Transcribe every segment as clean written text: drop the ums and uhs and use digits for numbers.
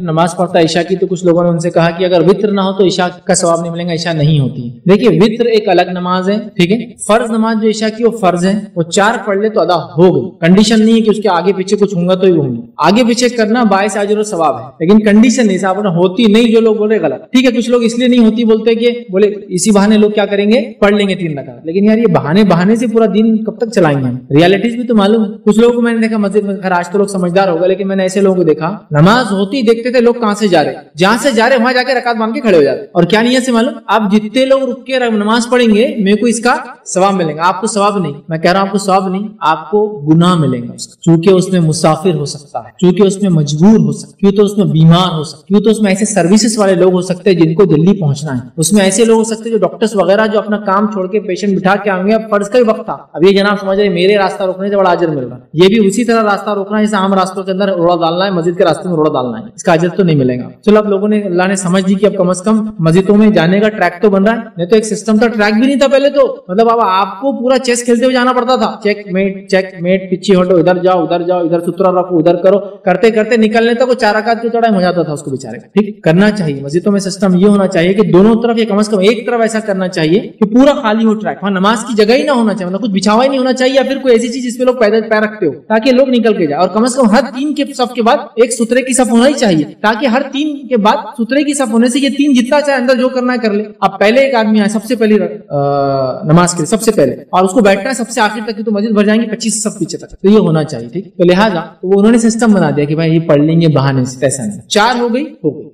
نماز پڑھتا ہے عشاء کی، تو کچھ لوگوں نے ان سے کہا کہ اگر وطر نہ ہو تو عشاء کا ثواب نہیں ملے گا، عشاء نہیں ہوتی ہے۔ دیکھیے وطر ایک الگ نماز ہے، ٹھیک ہے، فرض نماز جو عشاء کی وہ فرض ہے، وہ 4 پڑھ لے تو ادا ہو گئی، کنڈیشن نہیں ہے کہ اس کے آگے پیچھے کچھ ہوگا تو ہی ہوں گے، آگے پیچھے کرنا باعث اجر و ثواب ہے، لیکن کنڈیشن نہیں صاحب ہوتی نہیں، جو لوگ بول رہے غلط، ٹھیک ہے، کچھ لوگ اس لیے نہیں ہوتی بولتے کہ بولے اسی بہانے لوگ کیا کریں گے، پڑھ لیں گے 3 رکعت، لیکن یار یہ بہانے سے پورا دن کب تک چلائیں گے؟ ریالٹیز بھی تو معلوم ہے۔ کچھ لوگوں کو میں نے دیکھا مسجد میں، خیر آج تو لوگ سمجھدار ہوگا، لیکن میں نے ایسے لوگوں کو دیکھا نماز ہوتی دیکھتے تھے لوگ کہاں سے جا رہے، جہاں سے جا رہے وہاں جا کے رکعت باندھ کے کھڑے ہو جاتے، اور کیا نیت سے معلوم، آپ جتنے لوگ رک کے نماز پڑھیں گے میرے کو اس کا ثواب ملے گا، آپ کو ثواب نہیں، میں کہہ رہا ہوں آپ کو ثواب نہیں، آپ کو گناہ ملے گا اس کا، چونکہ اس میں مسافر ہو سکتا ہے، چونکہ اس میں مجبور ہو سکتا ہے، کیوں تو اس میں بیمار ہو سکتا ہے، کیوں تو اس میں ایسے سروسز والے لوگ ہو سکتے ہیں جن کو جلدی پہنچنا ہے، اس میں ایسے لوگ ہو سکتے ہیں جو ڈاکٹرز وغیرہ جو اپنا کام چھوڑ کے پیشنٹ بٹھا کے آئیں گے، اب فرض کا ہی وقت تھا، اب یہ جناب سمجھ رہے میرے راستہ روکنے سے بڑا اجر مل رہا ہے، یہ بھی اسی طرح راستہ روکنا ہے جیسے عام راستوں کے اندر روڑا ڈالنا ہے، مسجد کے راستے میں روڑا ڈالنا ہے، اس کا اجر تو نہیں ملے گا۔ چلو اب لوگوں نے اللہ نے سمجھ دی کہ اب کم از کم مسجدوں میں جانے کا ٹریک تو بن رہا ہے، نہیں تو ایک سسٹم تھا، ٹریک بھی نہیں تھا پہلے تو، مطلب اب آپ کو پورا چیس کھیلتے ہوئے جانا پڑتا تھا، چیک میٹ پیچھے ہٹو، ادھر جاؤ ادھر سترا رکھو ادھر کرو، کرتے کرتے نکلنے تک وہ 4 رکعت جو ٹائم ہو جاتا تھا اس کو بیچارے، ٹھیک کرنا چاہیے مسجدوں میں سسٹم یہ ہونا چاہیے کہ دونوں طرف یا کم از کم ایک طرف ایسا کرنا چاہیے کہ پورا خالی ہو ٹریک، وہاں نماز کی جگہ ہی نہ ہونا چاہیے، مطلب کچھ بچھاوا ہی نہیں ہونا چاہیے، یا پھر کوئی ایسی چیز جس پہ لوگ پیدل پیر رکھتے ہو تاکہ لوگ نکل کے جائے، اور کم از کم ہر 3 کے صف کے بعد ایک سترے کی صف ہونا ہی چاہیے، تاکہ ہر 3 کے بعد سترے کی صف ہونے سے یہ 3 جتنا چاہے اندر جو کرنا ہے کر لے۔ اب پہلے ایک آدمی آئے سب سے پہلی نماز کے سب سے پہلے، اور اس کو بیٹھنا ہے سب سے آخر تک، تو مسجد بھر جائیں گے 25 صف پیچھے تک، تو یہ ہونا چاہیے، ٹھیک، تو لہٰذا وہ انہوں نے سسٹم بنا دیا کہ بھائی یہ پڑھ لیں گے بہانے سے، ایسا نہیں، 4 ہو گئی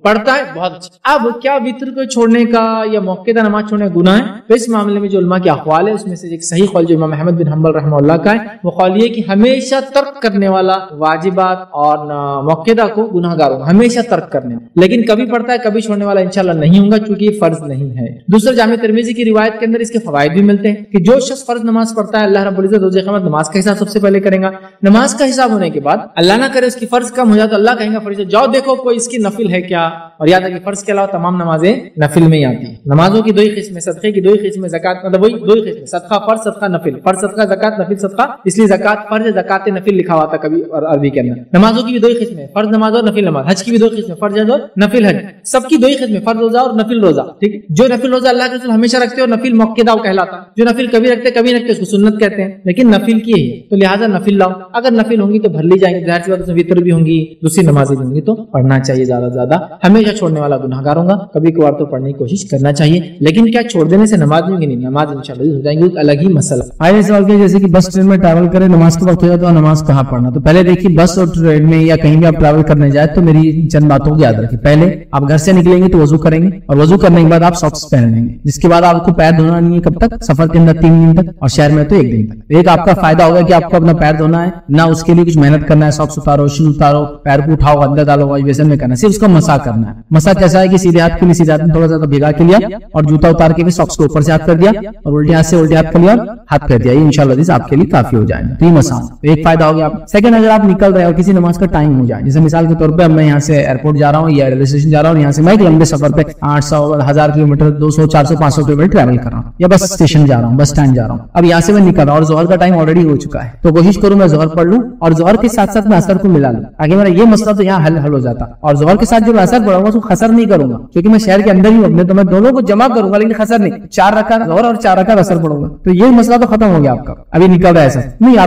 پڑھتا ہے بہت اچھا۔ اب کیا وتر کو چھوڑنے کا یا موقع نماز چھوڑنے کا گناہ ہے؟ تو اس معاملے میں جو علماء کے اقوال ہے اس میں سے ایک صحیح قول جو امام احمد بن حنبل رحمہ اللہ کا ہے، وہ قول یہ کہ ہمیشہ ترک کرنے والا واجبات اور موقع کو گناہ گار ہوگا، ہمیشہ ترک کرنے، لیکن کبھی پڑھتا ہے کبھی چھوڑنے والا انشاءاللہ نہیں ہوگا، چونکہ یہ فرض نہیں ہے۔ دوسرا جامع ترمذی کی روایت کے اندر اس کے فوائد بھی ملتے ہیں کہ جو شخص فرض نماز پڑھتا ہے اللہ رب العزت روز قیامت نماز کا حساب سب سے پہلے کریں گا، نماز کا حساب ہونے کے بعد اللہ نہ کرے اس کی فرض کم ہو جائے تو اللہ کہیں گا فرشتوں جاؤ دیکھو کوئی اس کی نفل ہے کیا، اور یاد ہے کہ فرض کے علاوہ تمام نمازیں نفل میں ہی آتی ہیں، نمازوں کی 2 قسمیں، صدقے کی 2 قسمیں، زکات مطلب وہی 2 قسمیں، صدقہ فرض صدقہ نفل، فرض صدقہ زکات نفل صدقہ، اس لیے زکات فرض زکات نفل لکھا ہوا تھا کبھی عربی کے اندر۔ نمازوں کی بھی 2 قسمیں، فرض نماز اور نفل نماز، حج کی بھی 2 قسمیں، فرض حج اور نفل حج، سب کی 2 قسمیں، فرض روزہ اور نفل روزہ، ٹھیک، جو نفل روزہ اللہ کے رسول ہمیشہ رکھتے ہیں اور نفل موقع کہلاتا ہے، جو نفل کبھی رکھتے کبھی رکھتے اس کو سنت کہتے ہیں، لیکن نفل کی ہے تو لہٰذا نفل لاؤ، اگر نفل ہوں گی تو بھر لی جائیں گی، ظاہر سی بات ہے وتر بھی ہوں گی، دوسری نمازیں بھی ہوں گی، تو پڑھنا چاہیے زیادہ سے زیادہ، ہمیشہ چھوڑنے والا گنہگار ہوگا، کبھی کبھار تو پڑھنے کی کوشش کرنا چاہیے، لیکن کیا چھوڑ دینے سے نماز نہیں ہوگی؟ نماز انشاءاللہ ہو جائیں گی، الگ ہی مسئلہ۔ آئے سوال کیا جیسے کہ بس ٹرین میں ٹریول کرے نماز کے وقت ہو جائے تو نماز کہاں پڑھنا؟ تو پہلے دیکھیے بس اور ٹرین میں یا کہیں بھی آپ ٹریول کرنے جائیں تو میری چند باتوں کو یاد رکھیں، پہلے آپ گھر سے نکلیں گے تو وضو کریں گے، اور وضو کرنے کے بعد آپ ساکس پہن لیں گے، جس کے بعد آپ کو پیر دھونا نہیں ہے، کب تک؟ سفر کے اندر 3 دن تک، اور شہر میں تو 1 دن تک۔ ایک آپ کا فائدہ ہوگا کہ آپ کو اپنا پیر دھونا ہے، نہ اس کے لیے کچھ محنت کرنا ہے، ساکس اتارو، شو اتارو، پیر کو اٹھاؤ اندر ڈالو، ویسے نہیں کرنا، صرف اس کو مسا کرنا ہے۔ مسا کیسا ہے کہ سیدھے ہاتھ کے لیے سیدھے ہاتھ میں تھوڑا سا بھگا کے لیا، اور جوتا اتار کے بھی ساکس کو اوپر سے ہاتھ کر دیا، اور الٹے ہاتھ سے الٹے ہاتھ کر لیا، ہاتھ کر دیا، یہ انشاءاللہ آپ کے لیے کافی ہو جائے گا، تو یہ مسا ایک فائدہ ہو گیا۔ سیکنڈ، اگر آپ نکل رہے ہو کسی نماز کا ٹائم ہو جائے، جیسے مثال کے طور پہ میں یہاں سے ایئرپورٹ جا رہا ہوں یا ریلوے اسٹیشن جا رہا ہوں، یہاں سے میں ایک لمبے سفر پہ 800 1000 کلومیٹر 200 400 500 کلومیٹر ٹریول کر رہا ہوں، یا بس اسٹیشن جا رہا ہوں، بس اسٹینڈ جا رہا ہوں، اب یہاں سے میں نکل رہا ہوں اور ظہر کا ٹائم آلریڈی ہو چکا ہے، تو کوشش کروں میں ظہر پڑھ لوں اور ظہر کے ساتھ ساتھ میں اثر کو ملا لوں، آگے میرا یہ مسئلہ تو یہاں حل ہو جاتا، اور ظہر کے ساتھ جو میں اثر پڑھوں گا اس کو خسر نہیں کروں گا، کیونکہ میں شہر کے اندر ہی ہوں، تو میں دونوں کو جمع کروں گا، لیکن خسر نہیں، 4 رکعت ظہر اور 4 رکعت اثر پڑھوں گا، تو یہ مسئلہ تو ختم ہو گیا آپ کا، ابھی نکل رہا ہے ایسا نہیں،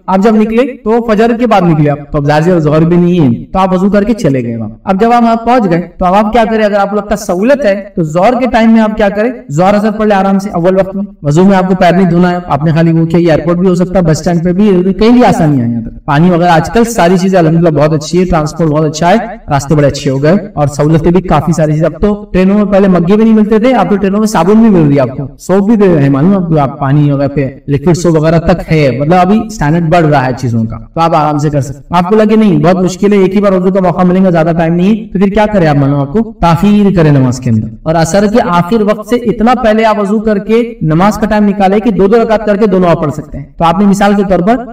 آپ جب نکلے تو فجر کے بعد نکلے آپ، تو اب ظاہر سے ظہر بھی نہیں ہے، تو آپ وضو کر کے چلے گئے وہاں۔ اب جب آپ پہنچ گئے تو اب آپ کیا کریں، اگر آپ کو لگتا ہے سہولت ہے تو ظہر کے ٹائم میں آپ کیا کریں، ظہر اثر پڑھ لے آرام سے اول وقت میں، وضو میں آپ کو پیر نہیں دھونا ہے، آپ نے خالی وہ کیا، ایئرپورٹ بھی ہو سکتا ہے، بس اسٹینڈ پہ بھی، کہیں بھی آسانی ہے، یہاں تک پانی وغیرہ آج کل ساری چیزیں الحمدللہ بہت اچھی ہے، ٹرانسپورٹ بہت اچھا ہے، راستے بڑے اچھے ہو گئے اور سہولتیں بھی کافی ساری چیزیں، اب تو ٹرینوں میں پہلے مگے بھی نہیں ملتے تھے، اب تو ٹرینوں میں صابن بھی مل رہی ہے، آپ کو سوپ بھی دے رہے ہیں، معلوم آپ پانی وغیرہ پہ لکوڈ سوپ وغیرہ تک ہے، مطلب ابھی اسٹینڈرڈ بڑھ رہا ہے چیزوں کا، تو آپ آرام سے کر سکتے۔ آپ کو لگے نہیں بہت مشکل ہے، ایک ہی بار وضو کا موقع ملے گا، زیادہ ٹائم نہیں ہے، تو پھر کیا کریں آپ، معلوم آپ کو تاخیر کریں نماز کے اندر، اور اثر کے آخر وقت سے اتنا پہلے آپ وضو کر کے نماز کا ٹائم نکالے کہ 2 رکعت کر کے دونوں آپ پڑھ سکتے ہیں۔ تو آپ نے مثال کے طور پر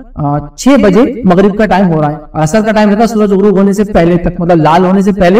6 بجے مغرب کا ٹائم ہو رہا ہے، اور اثر کا ٹائم رہتا ہے سورج غروب ہونے سے پہلے تک، مطلب لال ہونے سے پہلے،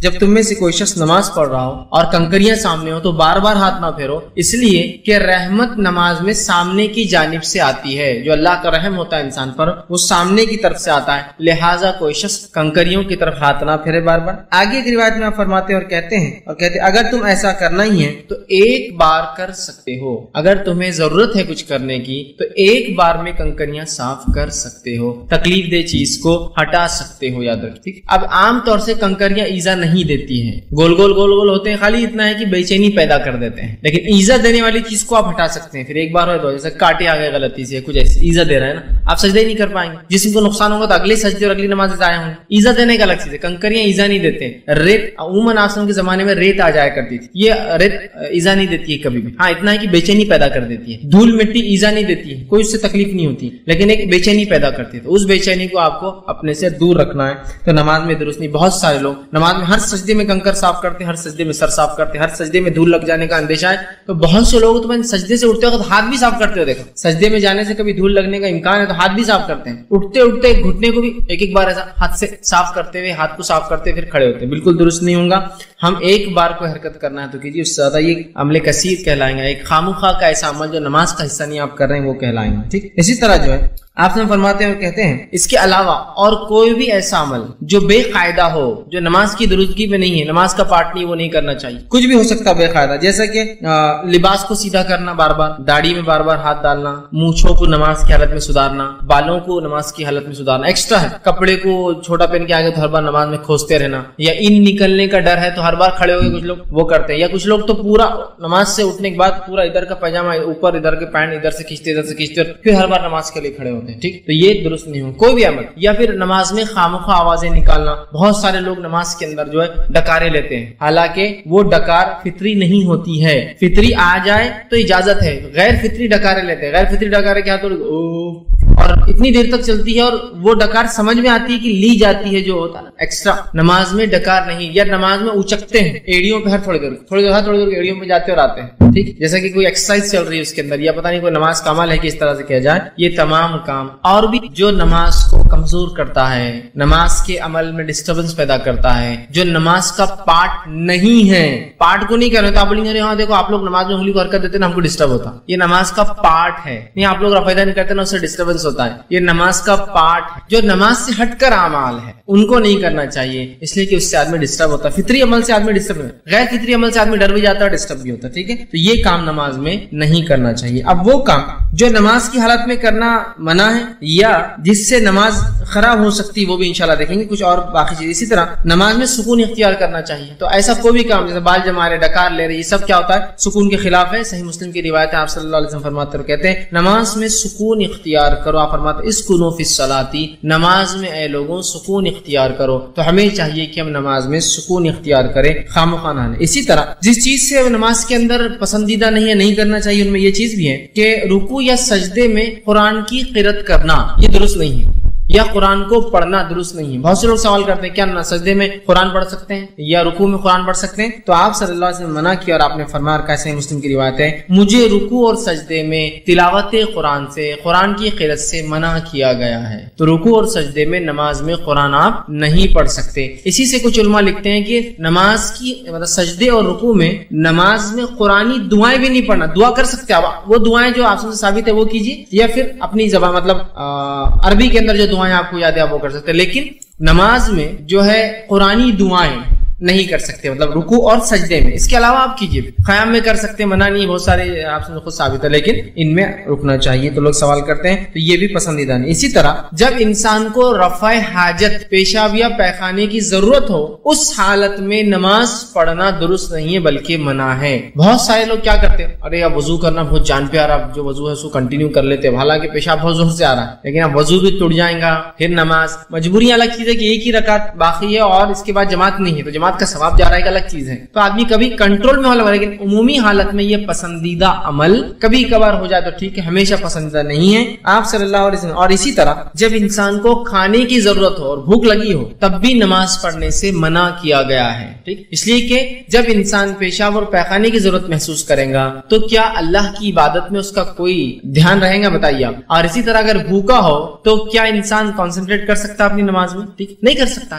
جب تم میں سے کوئی شخص نماز پڑھ رہا ہو اور کنکریاں سامنے ہو تو بار بار ہاتھ نہ پھیرو، اس لیے کہ رحمت نماز میں سامنے کی جانب سے آتی ہے. جو اللہ کا رحم ہوتا ہے انسان پر وہ سامنے کی طرف سے آتا ہے، لہٰذا کوئی شخص کنکریوں کی طرف ہاتھ نہ پھیرے بار بار. آگے ایک روایت میں آپ فرماتے ہیں اور کہتے ہیں اگر تم ایسا کرنا ہی ہے تو ایک بار کر سکتے ہو. اگر تمہیں ضرورت ہے کچھ کرنے کی تو ایک بار میں کنکریاں صاف کر سکتے ہو، تکلیف دہ چیز کو ہٹا سکتے ہو. یاد رکھیں. اب عام طور سے کنکریاں ایزا نہیں دیتی ہیں، گول گول ہوتے ہیں، خالی اتنا ہے کہ بے چینی پیدا کر دیتے ہیں. لیکن ایزا دینے والی چیز کو آپ ہٹا سکتے ہیں. پھر ایک بار ہو جیسے کاٹے آ گئے غلطی سے، کچھ ایسے ایزا دے رہا ہے نا، آپ سجدے نہیں کر پائیں گے. جسم کو نقصان ہوگا تو اگلے سجدے اور اگلی نماز ضائع ہوں گے. ایزا دینے کا الگ چیز ہے. کنکریاں ایزا نہیں دیتے. ریت عموماً آسموں کے زمانے میں ریت آ جایا کرتی تھی، یہ ریت ایزا نہیں دیتی ہے کبھی بھی. ہاں اتنا ہے کہ بے چینی پیدا کر دیتی ہے. دھول مٹی ایزا نہیں دیتی ہے، کوئی اس سے تکلیف نہیں ہوتی، لیکن ایک بے چینی پیدا کرتی ہے. تو اس بے چینی کو آپ کو اپنے سے دور رکھنا ہے. تو نماز میں درست نہیں. بہت سارے لوگ نماز میں ہر سجدے میں کنکر صاف کرتے ہیں، ہر سجدے میں سر صاف کرتے ہیں، ہر سجدے میں دھول لگ جانے کا اندیشہ ہے. تو بہت سے لوگ تو میں سجدے سے اٹھتے وقت ہاتھ بھی صاف کرتے ہو دیکھا. سجدے میں جانے سے کبھی دھول لگنے کا امکان ہے تو ہاتھ بھی صاف کرتے ہیں. اٹھتے اٹھتے گھٹنے کو بھی ایک بار ایسا ہاتھ سے صاف کرتے ہوئے ہاتھ کو صاف کرتے پھر کھڑے ہوتے ہیں. بالکل درست نہیں ہوگا. ہم ایک بار کو حرکت کرنا ہے تو کیجیے، اس سے زیادہ یہ عمل کثیر کہلائیں گا. ایک خامخواہ کا ایسا عمل جو نماز کا حصہ نہیں آپ کر رہے ہیں وہ کہلائیں گے. ٹھیک. اسی طرح جو ہے آپ سے فرماتے ہیں اور کہتے ہیں اس کے علاوہ اور کوئی بھی ایسا عمل جو بے قاعدہ ہو، جو نماز کی درستگی میں نہیں ہے، نماز کا پارٹ نہیں، وہ نہیں کرنا چاہیے. کچھ بھی ہو سکتا بے قاعدہ، جیسا کہ لباس کو سیدھا کرنا، بار بار داڑھی میں بار بار ہاتھ ڈالنا، مونچھوں کو نماز کی حالت میں سدھارنا، بالوں کو نماز کی حالت میں سدھارنا. ایکسٹرا ہے. کپڑے کو چھوٹا پہن کے آگے تو ہر بار نماز میں کھوستے رہنا، یا ان نکلنے کا ڈر ہے تو ہر بار کھڑے ہو گئے. کچھ لوگ وہ کرتے ہیں. یا کچھ لوگ تو پورا نماز سے اٹھنے کے بعد پورا ادھر کا پاجامہ اوپر، ادھر کے پینٹ ادھر سے کھینچتے پھر ہر بار نماز کے لیے کھڑے ہوتے ہیں. ٹھیک. تو یہ درست نہیں ہو کوئی بھی عمل. یا پھر نماز میں خامخواہ آوازیں نکالنا. بہت سارے لوگ نماز کے اندر جو ہے ڈکارے لیتے ہیں، حالانکہ وہ ڈکار فطری نہیں ہوتی ہے. فطری آ جائے تو اجازت ہے، غیر فطری ڈکارے لیتے ہیں. غیر فطری ڈکارے کیا تو اور اتنی دیر تک چلتی ہے اور وہ ڈکار سمجھ میں آتی ہے کہ لی جاتی ہے جو ہوتا ہے ایکسٹرا. نماز میں ڈکار نہیں. یا نماز میں اچکتے ہیں ایڑیوں پہ، ہر تھوڑی دیر ایڑیوں پہ جاتے اور آتے ہیں. ٹھیک. جیسا کہ کوئی ایکسرسائز چل رہی ہے اس کے اندر، یا پتہ نہیں کوئی نماز کا عمل ہے کہ اس طرح سے کیا جائے. یہ تمام کام اور بھی جو نماز کو کمزور کرتا ہے، نماز کے عمل میں ڈسٹربنس پیدا کرتا ہے، جو نماز کا پارٹ نہیں ہے. پارٹ کو نہیں کہہ رہے تو آپ بولیں گے ہاں دیکھو آپ لوگ نماز میں انگلی کو حرکت دیتے ہیں نا، ہم کو ڈسٹرب ہوتا. یہ نماز کا پارٹ ہے. نہیں آپ لوگ رفع دین کرتے نا، اس سے ڈسٹربنس ہوتا ہے. یہ نماز کا پارٹ ہے. جو نماز سے ہٹ کر اعمال ہے ان کو نہیں کرنا چاہیے، اس لیے کہ اس سے آدمی ڈسٹرب ہوتا ہے. فطری عمل سے آدمی ڈسٹرب ہوتا ہے، غیر فطری عمل سے آدمی ڈر بھی جاتا ہے، ڈسٹرب بھی ہوتا ہے. ٹھیک ہے. تو یہ کام نماز میں نہیں کرنا چاہیے. اب وہ کام جو نماز کی حالت میں کرنا منع ہے یا جس سے نماز خراب ہو سکتی، وہ بھی انشاءاللہ دیکھیں گے. کچھ اور باقی چیز. اسی طرح نماز میں سکون اختیار کرنا چاہیے. تو ایسا کوئی بھی کام جیسے بال جما رہے، ڈکار لے رہے، یہ سب کیا ہوتا ہے؟ سکون کے خلاف ہے. صحیح مسلم کی روایت ہے، آپ صلی اللہ علیہ وسلم فرماتے ہیں کہتے ہیں نماز میں سکون اختیار کرو. آپ فرماتے ہیں اسکنوا فی الصلاۃ، نماز میں اے لوگوں سکون اختیار کرو. تو ہمیں چاہیے کہ ہم نماز میں سکون اختیار کریں، خامخواہ نہ. اسی طرح جس چیز سے نماز کے اندر پسندیدہ نہیں ہے، نہیں کرنا چاہیے، ان میں یہ چیز بھی ہے کہ رکوع یا سجدے میں قرآن کی قرأت کرنا یہ درست نہیں ہے، یا قرآن کو پڑھنا درست نہیں ہے. بہت سے لوگ سوال کرتے ہیں کیا سجدے میں قرآن پڑھ سکتے ہیں یا رکوع میں قرآن پڑھ سکتے ہیں؟ تو آپ صلی اللہ علیہ وسلم منع کیا اور آپ نے فرمایا، کیسے مسلم کی روایت ہے، مجھے رکوع اور سجدے میں تلاوت قرآن سے، قرآن کی قرأت سے منع کیا گیا ہے. تو رکوع اور سجدے میں نماز میں قرآن آپ نہیں پڑھ سکتے. اسی سے کچھ علماء لکھتے ہیں کہ نماز کی مطلب سجدے اور رکوع میں نماز میں قرآنی دعائیں بھی نہیں پڑھنا. دعا کر سکتے آپ، وہ دعائیں جو آپ سے ثابت ہے وہ کیجیے، یا پھر اپنی زبان مطلب عربی کے اندر جو دعائیں آپ کو یاد ہے آپ وہ کر سکتے ہیں. لیکن نماز میں جو ہے قرآنی دعائیں نہیں کر سکتے، مطلب رکوع اور سجدے میں. اس کے علاوہ آپ کیجیے، قیام میں کر سکتے، منع نہیں. بہت سارے آپ سے خود ثابت ہے، لیکن ان میں رکنا چاہیے. تو لوگ سوال کرتے ہیں تو یہ بھی پسندیدہ نہیں. اسی طرح جب انسان کو رفع حاجت، پیشاب یا پیخانے کی ضرورت ہو، اس حالت میں نماز پڑھنا درست نہیں ہے بلکہ منع ہے. بہت سارے لوگ کیا کرتے ہیں، ارے اب وضو کرنا بہت جان پیارا، جو وضو ہے اس کو کنٹینیو کر لیتے ہیں، حالانکہ پیشاب بہت زور سے آ رہا ہے، لیکن اب وضو بھی ٹوٹ جائے گا، پھر نماز. مجبوری الگ چیز ہے کہ ایک ہی رکعت باقی ہے اور اس کے بعد جماعت نہیں ہے، تو جماعت کا ثواب جا رہا ہے، الگ چیز ہے. تو آدمی کبھی کنٹرول میں ہوگا، لیکن عمومی حالت میں یہ پسندیدہ عمل کبھی کبھار ہو جائے تو ٹھیک ہے، ہمیشہ پسندیدہ نہیں ہے آپ صلی اللہ علیہ وسلم. اور اسی طرح جب انسان کو کھانے کی ضرورت ہو اور بھوک لگی ہو تب بھی نماز پڑھنے سے منع کیا گیا ہے. ٹھیک. اس لیے کہ جب انسان پیشاب اور پیخانے کی ضرورت محسوس کرے گا تو کیا اللہ کی عبادت میں اس کا کوئی دھیان رہے گا؟ بتائیے آپ. اور اسی طرح اگر بھوکا ہو تو کیا انسان کانسنٹریٹ کر سکتا اپنی نماز میں؟ ٹھیک نہیں کر سکتا.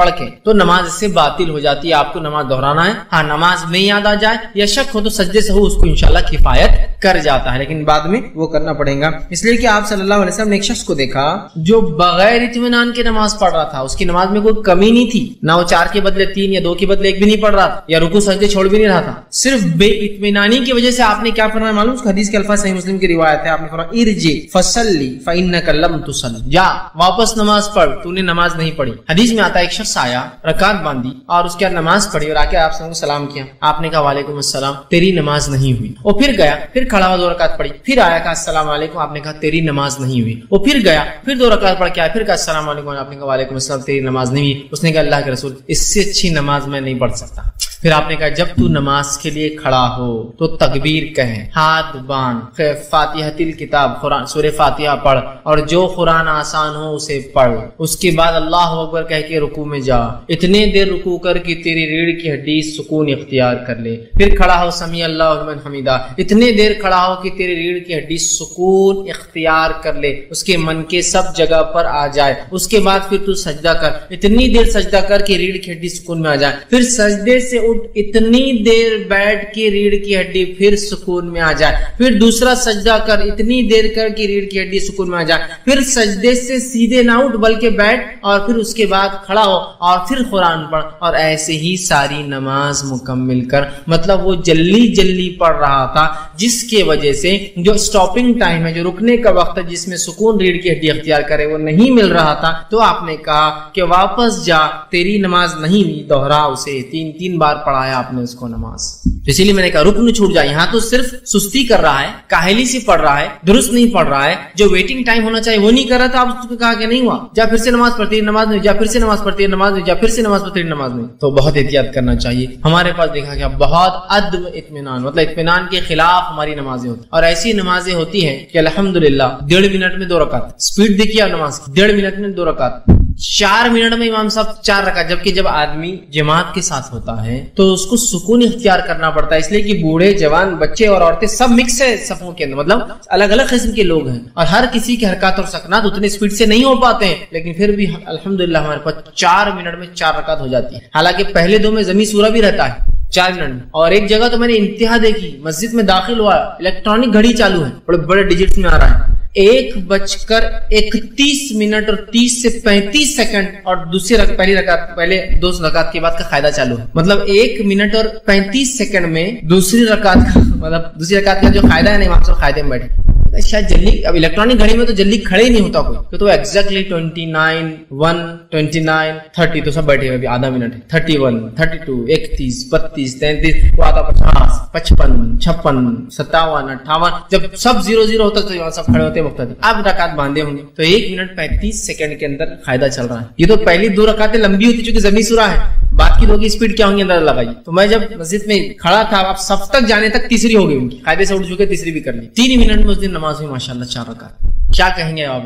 پڑھ کے تو نماز اس سے باطل ہو جاتی ہے. آپ کو نماز دہرانا ہے. ہاں نماز میں یاد آ جائے یا شک ہو تو سجدے سے ہو اس کو انشاءاللہ کفایت کر جاتا ہے, لیکن بعد میں وہ کرنا پڑے گا. اس لیے کہ آپ صلی اللہ علیہ وسلم نے ایک شخص کو دیکھا جو بغیر اطمینان کے نماز پڑھ رہا تھا. اس کی نماز میں کوئی کمی نہیں تھی, نہ وہ 4 کے بدلے 3 یا 2 کے بدلے 1 بھی نہیں پڑھ رہا تھا, یا رکوع سجدے چھوڑ بھی نہیں رہا تھا. صرف بے اطمینانی کی وجہ سے آپ نے کیا فرمایا معلوم؟ اس حدیث کے الفاظ صحیح مسلم کی روایت ہے. آپ نے فرمایا ارجع فصلی فانک لم تصلی, جا واپس نماز پڑھ, تو نے نماز نہیں پڑھی. حدیث میں آتا ہے ایک شخص آیا, رکعت باندھی اور اس کے بعد نماز پڑھی اور آ کے آپ سے سلام کیا. آپ نے کہا وعلیکم السلام, تیری نماز نہیں ہوئی. وہ پھر گیا, پھر کھڑا ہوا 2 رکعت پڑھی, پھر آیا کہا السلام علیکم, آپ نے کہا تیری نماز نہیں ہوئی. وہ پھر گیا, پھر 2 رکعت پڑھ کے آیا, پھر کہا السلام علیکم, آپ نے کہا وعلیکم السلام, تیری نماز نہیں ہوئی. اس نے کہا اللہ کے رسول اس سے اچھی نماز میں نہیں پڑھ سکتا. پھر آپ نے کہا جب تو نماز کے لیے کھڑا ہو تو تکبیر کہیں, ہاتھ باندھ, فاتحۃ الکتاب قرآن سورہ فاتحہ پڑھ اور جو قرآن آسان ہو اسے پڑھ. اس کے بعد اللہ اکبر کہہ کے رکوع میں جا, اتنے دیر رکوع کر کے تیری ریڑھ کی ہڈی سکون اختیار کر لے. پھر کھڑا ہو سمیع اللہ لمن حمیدہ, اتنے دیر کھڑا ہو کہ تیری ریڑھ کی ہڈی سکون اختیار کر لے, اس کے من کے سب جگہ پر آ جائے. اس کے بعد پھر تو سجدہ کر, اتنی دیر سجدہ کر کے ریڑھ کی ہڈی سکون میں آ جائے. پھر سجدے سے اٹھ, اتنی دیر بیٹھ کے ریڑھ کی ہڈی پھر سکون میں آ جائے. پھر دوسرا سجدہ کر, اتنی دیر کر کے ریڑھ کی ہڈی سکون میں آ جائے. پھر سجدے سے سیدھے نہ اٹھ بلکہ بیٹھ اور پھر اس کے بعد کھڑا ہو اور پھر قرآن پڑھ, اور ایسے ہی ساری نماز مکمل کر. مطلب وہ جلدی پڑھ رہا تھا, جس کی وجہ سے جو سٹاپنگ ٹائم ہے, جو رکنے کا وقت ہے, جس میں سکون ریڑھ کی ہڈی اختیار کرے, وہ نہیں مل رہا تھا. تو آپ نے کہا کہ واپس جا, تیری نماز نہیں ہوئی, دوہرا اسے. 3 بار پڑھایا آپ نے اس کو نماز. اسی لیے میں نے کہا رکن چھوٹ جائے. یہاں تو صرف سستی کر رہا ہے, کاہلی سے پڑھ رہا ہے, درست نہیں پڑھ رہا ہے, جو ویٹنگ ٹائم ہونا چاہیے وہ نہیں کر رہا تھا. آپ اس کو کہا کہ نہیں ہوا, جا پھر سے نماز پڑھتی ہے, نماز نہیں, جا پھر سے نماز پڑھتی ہے, نماز نہیں, جا پھر سے نماز پڑھتی ہے, نماز نہیں. تو بہت احتیاط کرنا چاہیے. ہمارے پاس دیکھا گیا بہت عدم اطمینان, مطلب اطمینان کے خلاف ہماری نمازیں ہوتی, اور ایسی نمازیں ہوتی ہیں کہ الحمدللہ 1.5 منٹ میں 2 رکعت, اسپیڈ دیکھیے نماز کی, 1.5 منٹ میں 2 رکعت, 4 منٹ میں امام صاحب 4 رکعت. جبکہ جب آدمی جماعت کے ساتھ ہوتا ہے تو اس کو سکون اختیار کرنا پڑتا ہے, اس لیے کہ بوڑھے جوان بچے اور عورتیں سب مکس ہے صفوں کے اندر, مطلب الگ الگ قسم کے لوگ ہیں, اور ہر کسی کے حرکات اور سکنات اتنے اسپیڈ سے نہیں ہو پاتے ہیں. لیکن پھر بھی الحمدللہ ہمارے پاس 4 منٹ میں 4 رکعت ہو جاتی ہے. حالانکہ پہلے 2 میں ضمی سورہ بھی رہتا ہے 4 منٹ میں. اور ایک جگہ تو میں نے انتہا دیکھی, مسجد میں داخل ہوا, الیکٹرانک گھڑی چالو ہے, بڑے بڑے ڈیجٹس میں آ رہا ہے, 1:31 اور 30 سے 35 سیکنڈ, اور دوسری پہلی رکعت, پہلے 2 رکعت کے بعد کا قاعدہ چالو ہے. مطلب 1 منٹ اور 35 سیکنڈ میں دوسری رکعت کا, مطلب دوسری رکعت کا جو قاعدہ ہے نا, وہاں سے قاعدے میں بیٹھے. شاید جلدی, اب الیکٹرانک گھڑی میں تو جلدی کھڑے ہی نہیں ہوتا کوئی, تو ایگزیکٹلی 29 1 29 30 تو سب بیٹھے ہوئے, آدھا منٹ, 31 32 31 32 33, وہ آتا 50 55 56 57 58, جب سب 0 ہوتا تو سب کھڑے ہوتے وقت. اب رکعت باندھے ہوں گے تو 1 منٹ 35 سیکنڈ کے اندر قاعدہ چل رہا ہے. یہ تو پہلی 2 رکعتیں لمبی ہوتی چونکہ ضمی سورہ ہے, بعد کی 2 کی اسپیڈ کیا ہوں گی اندازہ لگائیے. تو میں جب مسجد میں کھڑا تھا, اب صف تک جانے تک تیسری ہو گئی ان کی, قاعدے سے اٹھ چکے, تیسری بھی کر لی. 3 منٹ میں اس دن نماز ہوئی ماشاءاللہ 4 رکعت. کیا کہیں گے آپ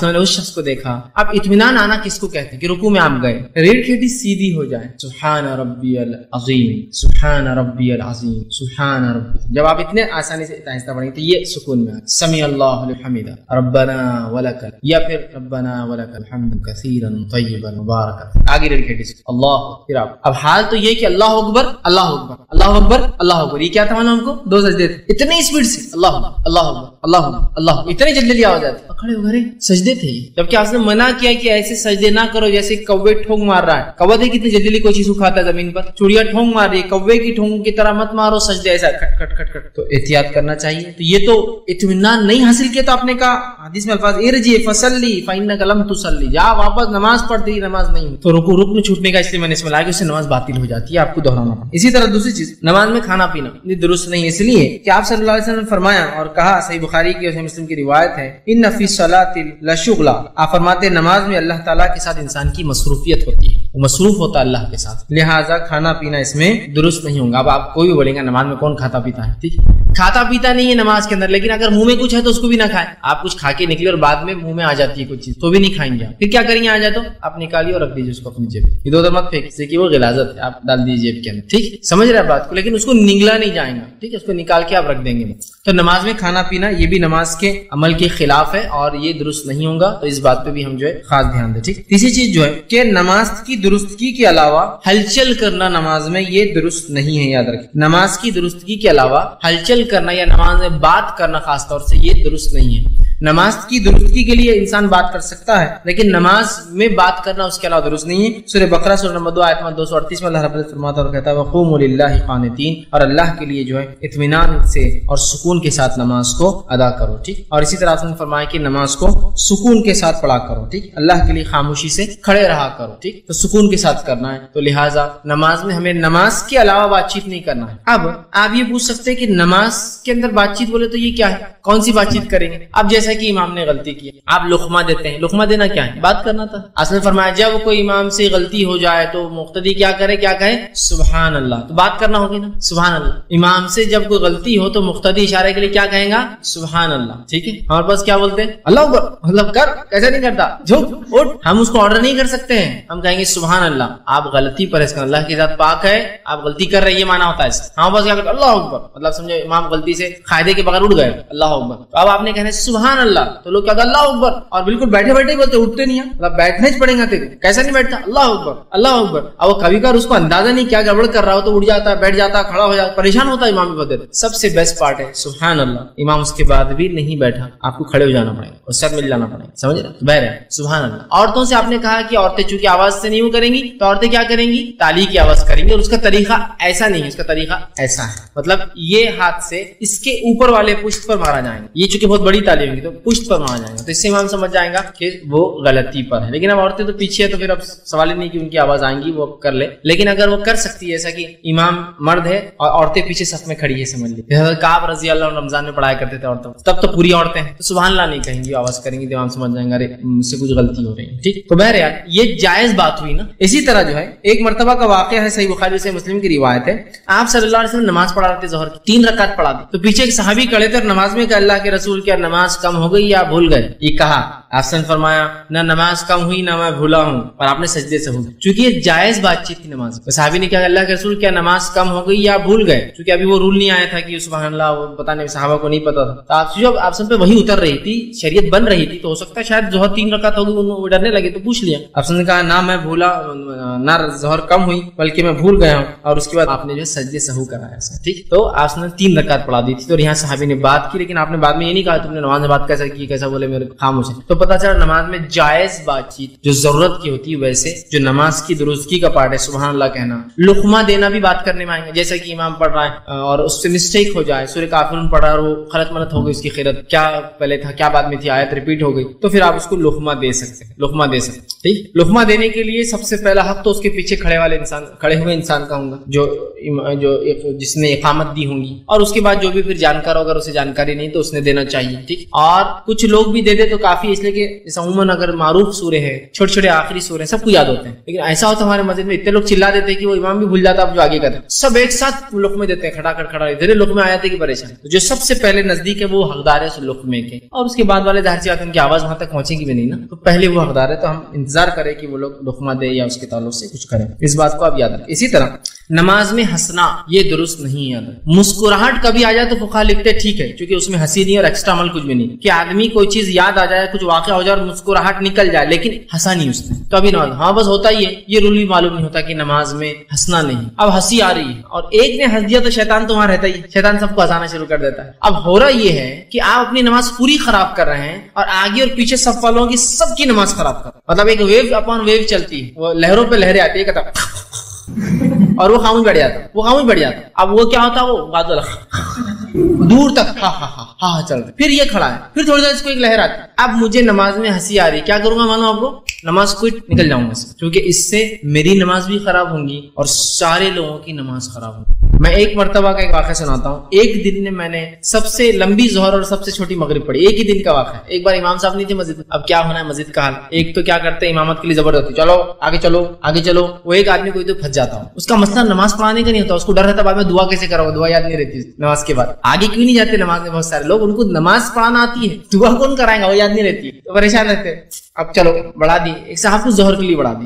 نے اس شخص کو دیکھا. اب اطمینان آنا کس کو کہتے ہیں کہ رکوع میں آپ گئے, ریڑھ کی ہڈی سیدھی ہو جائے, سبحان ربی العظیم سبحان ربی العظیم سبحان ربی. جب آپ اتنے آسانی سے آہستہ پڑھیں تو یہ سکون میں سمیع اللہ لمن حمیدہ ربنا ولک, یا پھر ربنا ولک الحمد کثیرا طیبا مبارکا, آگے ریڑھ کی ہڈی سے اللہ. پھر اب حال تو یہ کہ اللہ اکبر اللہ اکبر اللہ اکبر اللہ اکبر. یہ کیا تھا ہم کو 2 سجدے تھے, اتنی اسپیڈ سے اللہ اکبر اللہ اکبر اللہ اکبر اللہ, اتنے جلدی آواز آتی, کھڑے ہو گئے سجدے تھے. جبکہ آپ نے منع کیا کہ ایسے سجدے نہ کرو جیسے کوے ٹھونگ مار رہا ہے. کوا دیکھ کتنی جلدی کوئی چیز اٹھاتا ہے زمین پر, چڑیا ٹھونگ مار رہی ہے, کوے کی ٹھونگ کی طرح مت مارو سجدے ایسا کٹ کٹ کٹ کٹ. تو احتیاط کرنا چاہیے. تو یہ تو اطمینان نہیں حاصل کیا, تو آپ نے کہا حدیث میں الفاظ ارجع فصلی فانک لم تصلی, جا واپس نماز پڑھ, تیری نماز نہیں. تو رکن چھوٹنے کا اس لیے میں نے اس میں لایا کہ اس سے نماز باطل ہو جاتی ہے, آپ کو دہرانا. اسی طرح دوسری چیز, نماز میں کھانا پینا یہ درست نہیں, اس لیے کہ آپ صلی اللہ علیہ وسلم نے فرمایا اور کہا, صحیح بخاری کی اور صحیح مسلم کی روایت ہے, ان فی الصلاۃ لشغلا. آپ فرماتے ہیں نماز میں اللہ تعالیٰ کے ساتھ انسان کی مصروفیت ہوتی ہے, وہ مصروف ہوتا ہے اللہ کے ساتھ, لہٰذا کھانا پینا اس میں درست نہیں ہوگا. اب آپ کوئی بھی بولیں گا نماز میں کون کھاتا پیتا ہے, ٹھیک, کھاتا پیتا نہیں ہے نماز کے اندر, لیکن اگر منہ میں کچھ ہے تو اس کو بھی نہ کھائے. آپ کچھ کھا کے نکلے اور بعد میں منہ میں آ جاتی ہے کوئی چیز تو بھی نہیں کھائیں گے, پھر کیا کریں گے, آ جائے تو آپ نکالیے اور رکھ دیجیے اس کو اپنی جیب, ادھر ادھر مت پھینک, سے کہ وہ غلاظت ہے, آپ ڈال دیجیے جیب کے اندر, ٹھیک, سمجھ رہے ہیں بات کو, لیکن اس کو نگلا نہیں جائے گا, ٹھیک ہے, اس کو نکال کے آپ رکھ دیں گے. تو نماز میں کھانا پینا یہ بھی نماز کے عمل کے خلاف ہے اور یہ درست نہیں ہوگا، تو اس بات پہ بھی ہم جو ہے خاص دھیان دیں، ٹھیک۔ تیسری چیز جو ہے کہ نماز کی درستگی کے علاوہ ہلچل کرنا نماز میں یہ درست نہیں ہے، یاد رکھیں، نماز کی درستگی کے علاوہ ہلچل کرنا یا نماز میں بات کرنا خاص طور سے یہ درست نہیں ہے۔ نماز کی درستگی کے لیے انسان بات کر سکتا ہے، لیکن نماز میں بات کرنا اس کے علاوہ درست نہیں ہے۔ سورہ بقرہ سورہ نمبر 2 آیت نمبر 238 میں اللہ رب العزت فرماتا اور کہتا ہے وَقُومُوا لِلَّهِ قَانِتِينَ، اور اللہ کے لیے جو ہے اطمینان سے اور سکون کے ساتھ نماز کو ادا کرو، ٹھیک۔ اور اسی طرح سے فرمایا کہ نماز کو سکون کے ساتھ پڑھا کرو، ٹھیک، اللہ کے لیے خاموشی سے کھڑے رہا کرو، ٹھیک، تو سکون کے ساتھ کرنا ہے۔ تو لہٰذا نماز میں ہمیں نماز کے علاوہ بات چیت نہیں کرنا ہے۔ اب آپ یہ پوچھ سکتے ہیں کہ نماز کے اندر بات چیت بولے تو یہ کیا ہے، کون سی بات چیت کریں گے؟ اب جیسا کہ امام نے غلطی کی، آپ لقمہ دیتے ہیں، لقمہ دینا کیا ہے؟ بات کرنا تھا۔ اصل میں فرمایا جب کوئی امام سے غلطی ہو جائے تو مقتدی کیا کرے، کیا کہے؟ سبحان اللہ، تو بات کرنا ہوگی نا، سبحان اللہ۔ امام سے جب کوئی غلطی ہو تو مقتدی اشارے کے لیے کیا کہیں گا؟ سبحان اللہ، ٹھیک ہے۔ ہمارے پاس کیا بولتے ہیں؟ اللہ اکبر، مطلب کر، کیسے نہیں کرتا، جھک اٹھ، ہم اس کو آرڈر نہیں کر سکتے ہیں، ہم کہیں گے سبحان اللہ۔ آپ غلطی پر اس کا اللہ کی ذات پاک ہے، آپ غلطی کر رہے ہیں، یہ مانا ہوتا ہے اس کا۔ ہمارے پاس کیا کرتے ہیں؟ اللہ اکبر، مطلب سمجھو امام غلطی سے قاعدے کے بغیر اٹھ گئے، اللہ اکبر، تو اب آپ نے کہنا ہے سبحان اللہ، تو لوگ کہتے ہیں اللہ اکبر، اور بالکل بیٹھے بیٹھے ہی بولتے، اٹھتے نہیں ہیں، مطلب بیٹھنا ہی پڑے گا تیرے، کیسا نہیں بیٹھتا، اللہ اکبر اللہ اکبر۔ اب وہ کبھی کبھار اس کو اندازہ نہیں کیا گڑبڑ کر رہا ہو تو اٹھ جاتا ہے، بیٹھ جاتا ہے، کھڑا ہو جاتا، پریشان ہوتا ہے امام بھی۔ سب سے بیسٹ پارٹ ہے سبحان اللہ، امام اس کے بعد بھی نہیں بیٹھا، آپ کو کھڑے ہو جانا پڑے گا اور سر مل جانا پڑے گا، سمجھ رہے؟ بہر ہے سبحان اللہ۔ عورتوں سے آپ نے کہا کہ عورتیں چونکہ آواز سے نہیں وہ کریں گی، تو عورتیں کیا کریں گی؟ تالی کی آواز کریں گی، اور اس کا طریقہ ایسا نہیں ہے، اس کا طریقہ ایسا ہے، مطلب یہ ہاتھ سے اس کے اوپر والے پشت پر مارا جائیں گا، یہ چونکہ بہت بڑی تالی ہوگی تو پشت پر مارا جائے گا، تو اس سے امام سمجھ جائے گا کہ وہ غلطی پر ہے۔ لیکن اب عورتیں تو پیچھے ہے تو پھر اب سوال ہی نہیں کہ ان کی آواز آئیں گی، وہ کر لے، لیکن اگر وہ کر سکتی ہے، ایسا کہ امام مرد ہے اور عورتیں پیچھے صف میں کھڑی ہے، سمجھ لی حضرت کعب رضی اللہ عنہ رمضان میں پڑھایا کرتے تھے عورتوں، تب تو پوری عورتیں تو سبحان اللہ نہیں کہیں گی، آواز کریں گی، امام سمجھ جائیں گے ارے مجھ سے کچھ غلطی ہو رہی ہے، ٹھیک۔ تو بہرحال یہ جائز بات ہوئی نا۔ اسی طرح جو ہے ایک مرتبہ کا واقعہ ہے، صحیح بخاری صحیح مسلم کی روایت ہے، آپ صلی اللہ علیہ وسلم نماز پڑھا رہے تھے، ظہر کی 3 رکعت پڑھا دی، تو پیچھے ایک صحابی کھڑے تھے اور نماز میں کہ اللہ کے رسول کیا نماز کم ہو گئی یا بھول گئے؟ یہ کہا، آپ نے فرمایا نہ نماز کم ہوئی نہ میں بھولا ہوں، اور آپ نے سجدے سے ہو گئے، چونکہ یہ جائز بات چیت تھی نماز میں۔ صحابی نے کہا اللہ کے رسول کیا نماز کم ہو گئی یا بھول گئے؟ چونکہ ابھی وہ رول نہیں آیا تھا کہ سبحان اللہ، وہ پتہ نہیں صحابہ کو نہیں پتا تھا، تو آپ جب آپ پہ وہی اتر رہی تھی، شریعت بن رہی تھی، تو ہو سکتا ہے شاید ظہر 3 رکعت ہو گئی، وہ ڈرنے لگے تو پوچھ لیا، آپ نے کہا نہ میں بھولا، نہ ظہر کم ہوئی بلکہ میں بھول گیا ہوں، اور اس کے بعد آپ نے جو سجدے سہو کرایا، ٹھیک۔ تو آپ نے 3 رکعت پڑھا دی تھی، تو یہاں صحابی نے بات کی، لیکن آپ نے بعد میں یہ نہیں کہا تم نے نماز میں بات کیسا کی، کیسا بولے میرے خاموش ہے، تو پتہ چلا نماز میں جائز بات چیت جو ضرورت کی ہوتی ہے، ویسے جو نماز کی درستگی کا پارٹ ہے سبحان اللہ کہنا، لقمہ دینا بھی بات کرنے میں آئیں گے، جیسا کہ امام پڑھ رہا ہے اور اس سے مسٹیک ہو جائے، سورہ کافرون پڑھ رہا ہے اور وہ غلط ملت ہو گئی، اس کی قرأت کیا پہلے تھا کیا بعد میں تھی، آیت ریپیٹ ہو گئی، تو پھر آپ اس کو لقمہ دے سکتے ہیں، لقمہ دے سکتے ہیں، ٹھیک۔ لقمہ دینے کے لیے سب سے پہلا حق تو اس کے پیچھے کھڑے ہوئے انسان کا ہوگا، جو جس نے اقامت دی ہوں گی، اور اس کے بعد جو بھی پھر جانکار ہو، اگر اسے جانکاری نہیں تو اس نے دینا چاہیے، ٹھیک۔ اور کچھ لوگ بھی دے دے تو کافی، اس لیے کہ عموماً اگر معروف سورے ہے، چھوٹے چھوٹے آخری سورے سب کو یاد ہوتے ہیں، لیکن ایسا ہوتا ہمارے مسجد میں اتنے لوگ چلا دیتے کہ وہ امام بھی بھول جاتا، اب جو آگے کرتے سب ایک ساتھ لقمے دیتے ہیں، کھڑا ادھر لقمے آ جاتے کہ پریشان، جو سب سے پہلے نزدیک ہے وہ حقدار ہے اس لقمے کے، اور اس کے بعد والے ظاہر سی بات ہے ان کی آواز وہاں تک پہنچے گی بھی نہیں نا، تو پہلے وہ حقدار ہے، تو ہم انتظار کریں کہ وہ لوگ لقمہ دے یا اس کے تعلق سے کچھ کریں، اس بات کو آپ یاد رکھیں۔ اسی طرح نماز میں ہنسنا یہ درست نہیں ہے، مسکراہٹ کبھی آ جائے تو فقہا لکھتے ٹھیک ہے، کیونکہ اس میں ہنسی نہیں اور ایکسٹرا عمل کچھ بھی نہیں، کہ آدمی کوئی چیز یاد آ جائے، کچھ واقعہ ہو جائے اور مسکراہٹ نکل جائے لیکن ہنسا نہیں اس نے، تو ابھی نماز، ہاں بس ہوتا ہی ہے، یہ رول بھی معلوم نہیں ہوتا کہ نماز میں ہنسنا نہیں، اب ہنسی آ رہی ہے اور ایک نے ہنس دیا تو شیطان تو وہاں رہتا ہی، شیطان سب کو ہنسانا شروع کر دیتا ہے۔ اب ہو رہا یہ ہے کہ آپ اپنی نماز پوری خراب کر رہے ہیں اور آگے اور پیچھے صف والوں کی سب کی نماز خراب کر رہے ہیں، مطلب ایک ویو اپون ویو چلتی ہے، وہ لہروں پہ لہریں آتی ہے اور وہ خاموش بیٹھ جاتا، اب وہ کیا ہوتا ہے، وہ بات دور تک ہاں چل رہا، پھر یہ کھڑا ہے، پھر تھوڑی دیر اس کو ایک لہر آتی ہے، اب مجھے نماز میں ہنسی آ رہی ہے، کیا کروں گا مانو آپ کو، نماز کوئٹ نکل جاؤں گا، کیونکہ اس سے میری نماز بھی خراب ہوں گی اور سارے لوگوں کی نماز خراب ہوگی۔ میں ایک مرتبہ کا ایک واقعہ سناتا ہوں، ایک دن میں نے سب سے لمبی ظہر اور سب سے چھوٹی مغرب پڑھی، ایک ہی دن کا واقعہ ہے۔ ایک بار امام صاحب نہیں تھے مسجد، اب کیا ہونا ہے مسجد کا حال، ایک تو کیا کرتے ہیں امامت کے لیے زبردستی، چلو آگے چلو، وہ ایک آدمی کوئی تو پھنس جاتا ہوں، اس کا مسئلہ نماز پڑھانے کا نہیں ہوتا، اس کو ڈر رہتا بعد میں دعا کیسے کرو، دعا یاد نہیں رہتی نماز کے بعد، آگے کیوں نہیں جاتے نماز میں، بہت سارے لوگ ان کو نماز پڑھانا آتی ہے، دعا کون کرائے گا، وہ یاد نہیں رہتی، تو پریشان رہتے۔ اب چلو بڑھا دی، ایک صاحب کو ظہر کے لیے بڑھا دی،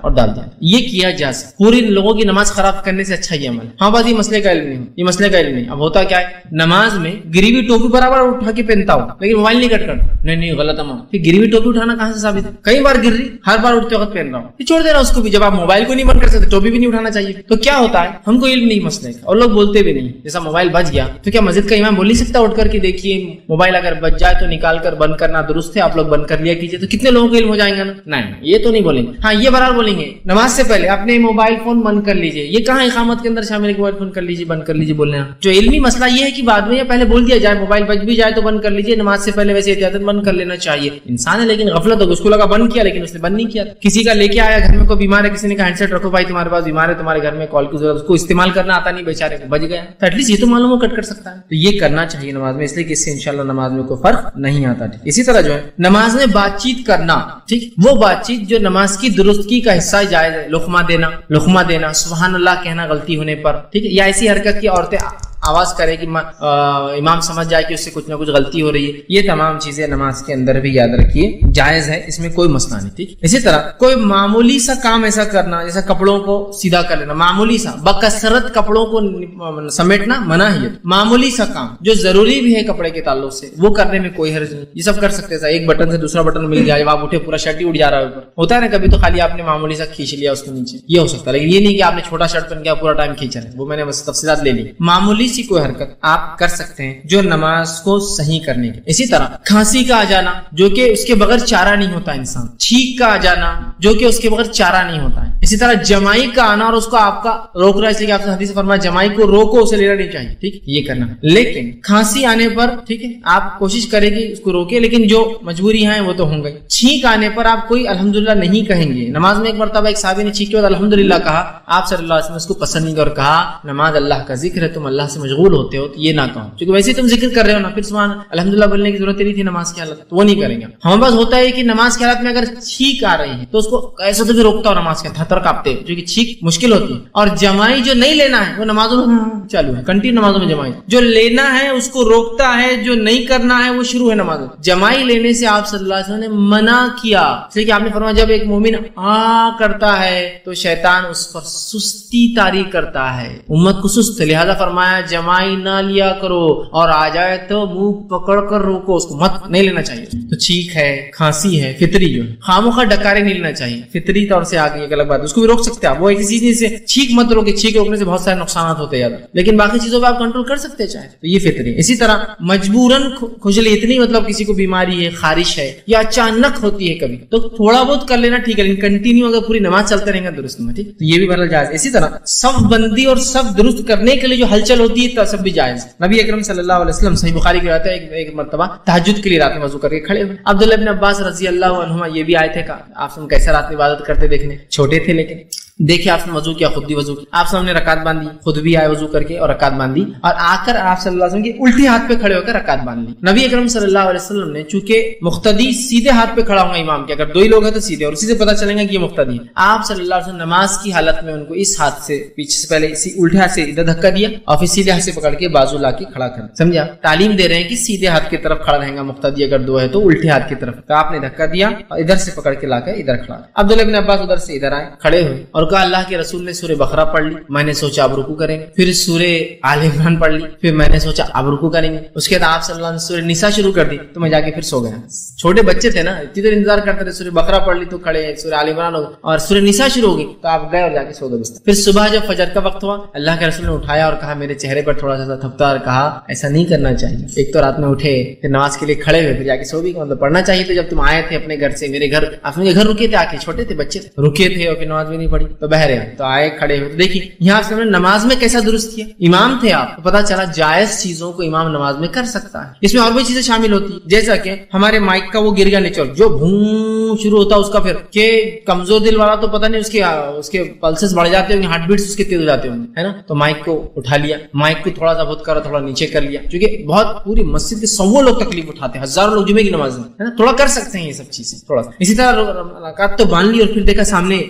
اور ڈال دیا. یہ کیا جا سکتا. پوری لوگوں کی نماز خراب کرنے سے اچھا یہ عمل. ہاں بس یہ مسئلے کا علم نہیں, یہ مسئلے کا علم نہیں. اب ہوتا کیا ہے, نماز میں گری ہوئی ٹوپی برابر اٹھا کے پہنتا ہوں لیکن موبائل نہیں کٹ کرتا. نہیں غلط عمل. پھر گری ہوئی ٹوپی اٹھانا کہاں سے ثابت ہے؟ کئی بار گر رہی, ہر بار اٹھتے وقت پہن رہا ہوں, پھر چھوڑ دے رہا اس کو بھی. جب آپ موبائل کو نہیں بند کر سکتے ٹوپی بھی نہیں اٹھانا چاہیے. تو کیا ہوتا ہے, ہم کو علم نہیں مسئلے کا اور لوگ بولتے بھی نہیں. جیسا موبائل بچ گیا تو کیا مسجد کا امام بول نہیں سکتا اٹھ کر کے دیکھیے موبائل اگر بچ جائے تو نکال کر بند کرنا درست ہے, آپ لوگ بند کر لیا کیجیے. تو کتنے لوگوں کو علم ہو جائیں گا نا. نہیں, یہ تو نہیں بولیں گے. ہاں یہ برابر بولیں گے نماز سے پہلے اپنے موبائل فون بند کر لیجیے. یہ کہاں اقامت کے اندر شامل ہے موبائل فون کر لیجیے بند کر لیجیے بولنے. جو علمی مسئلہ یہ ہے کہ بعد میں یا پہلے بول دیا جائے موبائل بچ بھی جائے تو بند کر لیجیے, نماز سے پہلے ویسے احتیاط بند کر لینا چاہیے. انسان ہے لیکن غفلت ہو گئی, اس کو لگا بند کیا لیکن اس نے بند نہیں کیا. کسی کا لے کے آیا گھر میں کوئی بیمار ہے, کسی نے کہا ہینڈ سیٹ رکھو بھائی تمہارے پاس بیمار ہے تمہارے گھر میں کال کی ضرورت, اس کو استعمال کرنا آتا نہیں بیچارے کو, بچ گیا. تو ایٹ لیسٹ یہ تو معلوم ہو کٹ کر سکتا ہے. تو یہ کرنا چاہیے نماز میں, اس لیے کہ اس سے انشاءاللہ نماز میں کوئی فرق نہیں آتا. اسی طرح جو ہے نماز میں بات چیت کرنا, ٹھیک, وہ بات چیت جو نماز کی درستگی کا حصہ جائز ہے. لقمہ دینا, سبحان اللہ کہنا غلطی ہونے پر, ٹھیک ہے, یا ایسی حرکت کی عورتیں آواز کرے کہ امام سمجھ جائے کہ اس سے کچھ نہ کچھ غلطی ہو رہی ہے. یہ تمام چیزیں نماز کے اندر بھی یاد رکھیے جائز ہے, اس میں کوئی مسئلہ نہیں. ٹھیک, اسی طرح کوئی معمولی سا کام ایسا کرنا جیسا کپڑوں کو سیدھا کر لینا, معمولی سا, بکثرت کپڑوں کو سمیٹنا منع ہے. معمولی سا کام جو ضروری بھی ہے کپڑے کے تعلق سے وہ کرنے میں کوئی حرج نہیں, یہ سب کر سکتے ہیں. ایک بٹن سے دوسرا بٹن مل جائے, جب آپ اٹھے پورا شرٹ ہی اٹھ جا رہا ہے اوپر, ہوتا ہے نا کبھی, تو خالی آپ نے معمولی سا کھینچ لیا اس کو نیچے, یہ ہو سکتا ہے. لیکن یہ نہیں کہ آپ نے چھوٹا شرٹ پہن کے پورا ٹائم کھینچا ہے, وہ میں نے بس تفصیلات لے لی. معمولی سی کوئی حرکت آپ کر سکتے ہیں جو نماز کو صحیح کرنے کے. اسی طرح کھانسی کا آ جانا جو کہ اس کے بغیر چارہ نہیں ہوتا انسان, چھینک کا آ جانا جو کہ اس کے بغیر چارہ نہیں ہوتا ہے. اسی طرح جمائی کا آنا اور اس کو آپ کا روک رہا ہے, اس لیے کہ آپ نے حدیث فرمایا جمائی کو روکو, اسے لینا نہیں چاہیے. ٹھیک, یہ کرنا. لیکن کھانسی آنے پر ٹھیک ہے آپ کوشش کریں کہ اس کو روکے, لیکن جو مجبوری ہیں وہ تو ہوں گئی. چھینک آنے پر آپ کوئی الحمدللہ نہیں کہیں گے. نماز میں ایک مرتبہ ایک صحابی نے چھینک کے بعد الحمدللہ کہا, آپ صلی اللہ علیہ وسلم اس کو پسند نہیں کر کہا نماز اللہ کا ذکر ہے, تم اللہ سے مشغول ہوتے ہو, یہ نہ کہو, کیونکہ ویسے تم ذکر کر رہے ہو نا, پھر سبحان الحمدللہ بولنے کی ضرورت نہیں تھی نماز کی حالت, تو وہ نہیں کریں گے. ہمارے پاس ہوتا ہے کہ نماز کی حالت میں اگر چھینک آ رہی ہے تو اس کو ایسا تو بھی روکتا ہو نماز کے تھر کاپتے, جو کہ چھینک مشکل ہوتی ہے. اور جمائی جو نہیں لینا ہے وہ نمازوں میں چالو ہے, کنٹینیو نمازوں میں جمائی جو لینا ہے اس کو روکتا ہے, جو نہیں کرنا ہے وہ شروع ہے نماز. جمائی لینے سے آپ صلی اللہ علیہ وسلم نے منع کیا, اس لیے کہ آپ نے فرمایا جب ایک مومن کرتا ہے تو شیطان اس پر سستی طاری کرتا ہے, امت کو سست, لہذا فرمایا جمائی نہ لیا کرو, اور آ جائے تو منہ پکڑ کر روکو, اس کو مت نہیں لینا چاہیے. تو چھینک ہے, کھانسی ہے, فطری جو ہے, خاموخواہ ڈکارے نہیں لینا چاہیے, فطری طور سے آگے ایک الگ بات, اس کو بھی روک سکتے ہیں آپ. وہ ایک چیز سے چھینک مت روکے, چھینک روکنے سے بہت سارے نقصانات ہوتے ہیں, لیکن باقی چیزوں پہ آپ کنٹرول کر سکتے ہیں چاہے, تو یہ فطری. اسی طرح مجبوراً کھجلی, اتنی مطلب کسی کو بیماری ہے, خارش ہے, یا اچانک ہوتی ہے کبھی, تو تھوڑا بہت کر لینا ٹھیک ہے, لیکن کنٹینیو اگر پوری نماز چلتے رہیں گے درست میں, ٹھیک, تو یہ بھی بہرحال جائز. اسی طرح صف بندی اور صف درست کرنے کے لیے جو ہلچل ہوتی ہے سب بھی جائز. نبی اکرم صلی اللہ علیہ وسلم صحیح بخاری کی روایت ہے, ایک مرتبہ تہجد کے لیے رات میں وضو کر کے کھڑے ہوئے. عبداللہ ابن عباس رضی اللہ عنہما یہ بھی آئے تھے, آپ سن کیسے رات میں عبادت کرتے دیکھنے, چھوٹے تھے لیکن دیکھیں آپ نے وضو کیا, خود بھی وضو, آپ سب نے رکعت باندھی, خود بھی آئے وضو کر کے اور رکعت باندھی, اور آ کر آپ صلی اللہ علیہ وسلم کے الٹے ہاتھ پہ کھڑے ہو کر رکعت باندھ لی. نبی اکرم صلی اللہ علیہ وسلم نے چونکہ مقتدی سیدھے ہاتھ پہ کھڑا ہوگا امام کے, اگر دو ہی لوگ ہیں تو سیدھے, اور اسی سے پتہ چلے گا کہ یہ مقتدی ہے. آپ صلی اللہ علیہ وسلم نماز کی حالت میں ان کو اس ہاتھ سے پیچھے سے پہلے اسی الٹے ہاتھ سے ادھر دھکا دیا, اور پھر سیدھے ہاتھ سے پکڑ کے بازو لا کے کھڑا کر, سمجھا, تعلیم دے رہے ہیں کہ سیدھے ہاتھ کی طرف کھڑا رہے گا مقتدی, اگر دو ہے تو الٹے ہاتھ کی طرف. تو آپ نے دھکا دیا اور ادھر سے پکڑ کے لا کر ادھر کھڑا. عبداللہ ابن عباس ادھر سے ادھر آئے, کھڑے ہوئے اور کہا اللہ کے رسول نے سورہ بقرہ پڑھ لی, میں نے سوچا اب رکوع کریں گے. پھر سورہ آل عمران پڑھ لی, پھر میں نے سوچا اب رکوع کریں گے. اس کے بعد آپ صلی اللہ علیہ وسلم سورہ نساء شروع کر دی, تو میں جا کے پھر سو گیا. چھوٹے بچے تھے نا, اتنی دیر انتظار کرتے تھے, سورہ بقرہ پڑھ لی تو کھڑے, سورہ آل عمران ہو اور سورہ نساء شروع ہو گئی تو آپ گئے اور جا کے سو گئے بستر. پھر صبح جب فجر کا وقت ہوا, اللہ کے رسول نے اٹھایا اور کہا, میرے چہرے پر تھوڑا سا تھپتا اور کہا ایسا نہیں کرنا چاہیے. ایک تو رات میں اٹھے, پھر نماز کے لیے کھڑے ہوئے, پھر جا کے سو بھی, مطلب پڑھنا چاہیے. تو جب تم آئے تھے اپنے گھر سے, میرے گھر, آپ کے گھر رکے تھے, آ کے چھوٹے تھے, بچے تھے, رکے تھے اور پھر نماز بھی نہیں پڑھی, تو بہرے تو آئے کھڑے ہوئے. تو دیکھیے یہاں سے نماز میں کیسا درست کیا, امام تھے آپ, تو پتا چلا جائز چیزوں کو امام نماز میں کر سکتا ہے. اس میں اور بھی چیزیں شامل ہوتی ہیں, جیسا کہ ہمارے مائک کا وہ گر گیا نیچر جو بھون شروع ہوتا ہے اس کا, پھر کہ کمزور دل والا تو پتہ نہیں اس کے پلسز بڑھ جاتے ہوں گے, ہارٹ بیٹس اس کے تیز ہو جاتے ہوں گے, ہے نا, تو مائک کو اٹھا لیا, مائک کو تھوڑا سا بہت کرا, تھوڑا نیچے کر لیا, کیونکہ بہت پوری مسجد کے 100 لوگ تکلیف اٹھاتے ہیں, ہزاروں لوگ جمعے کی نماز میں, ہے نا, تھوڑا کر سکتے ہیں یہ سب چیزیں تھوڑا سا. اسی طرح رکعت تو باندھ لی اور پھر دیکھا سامنے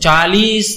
40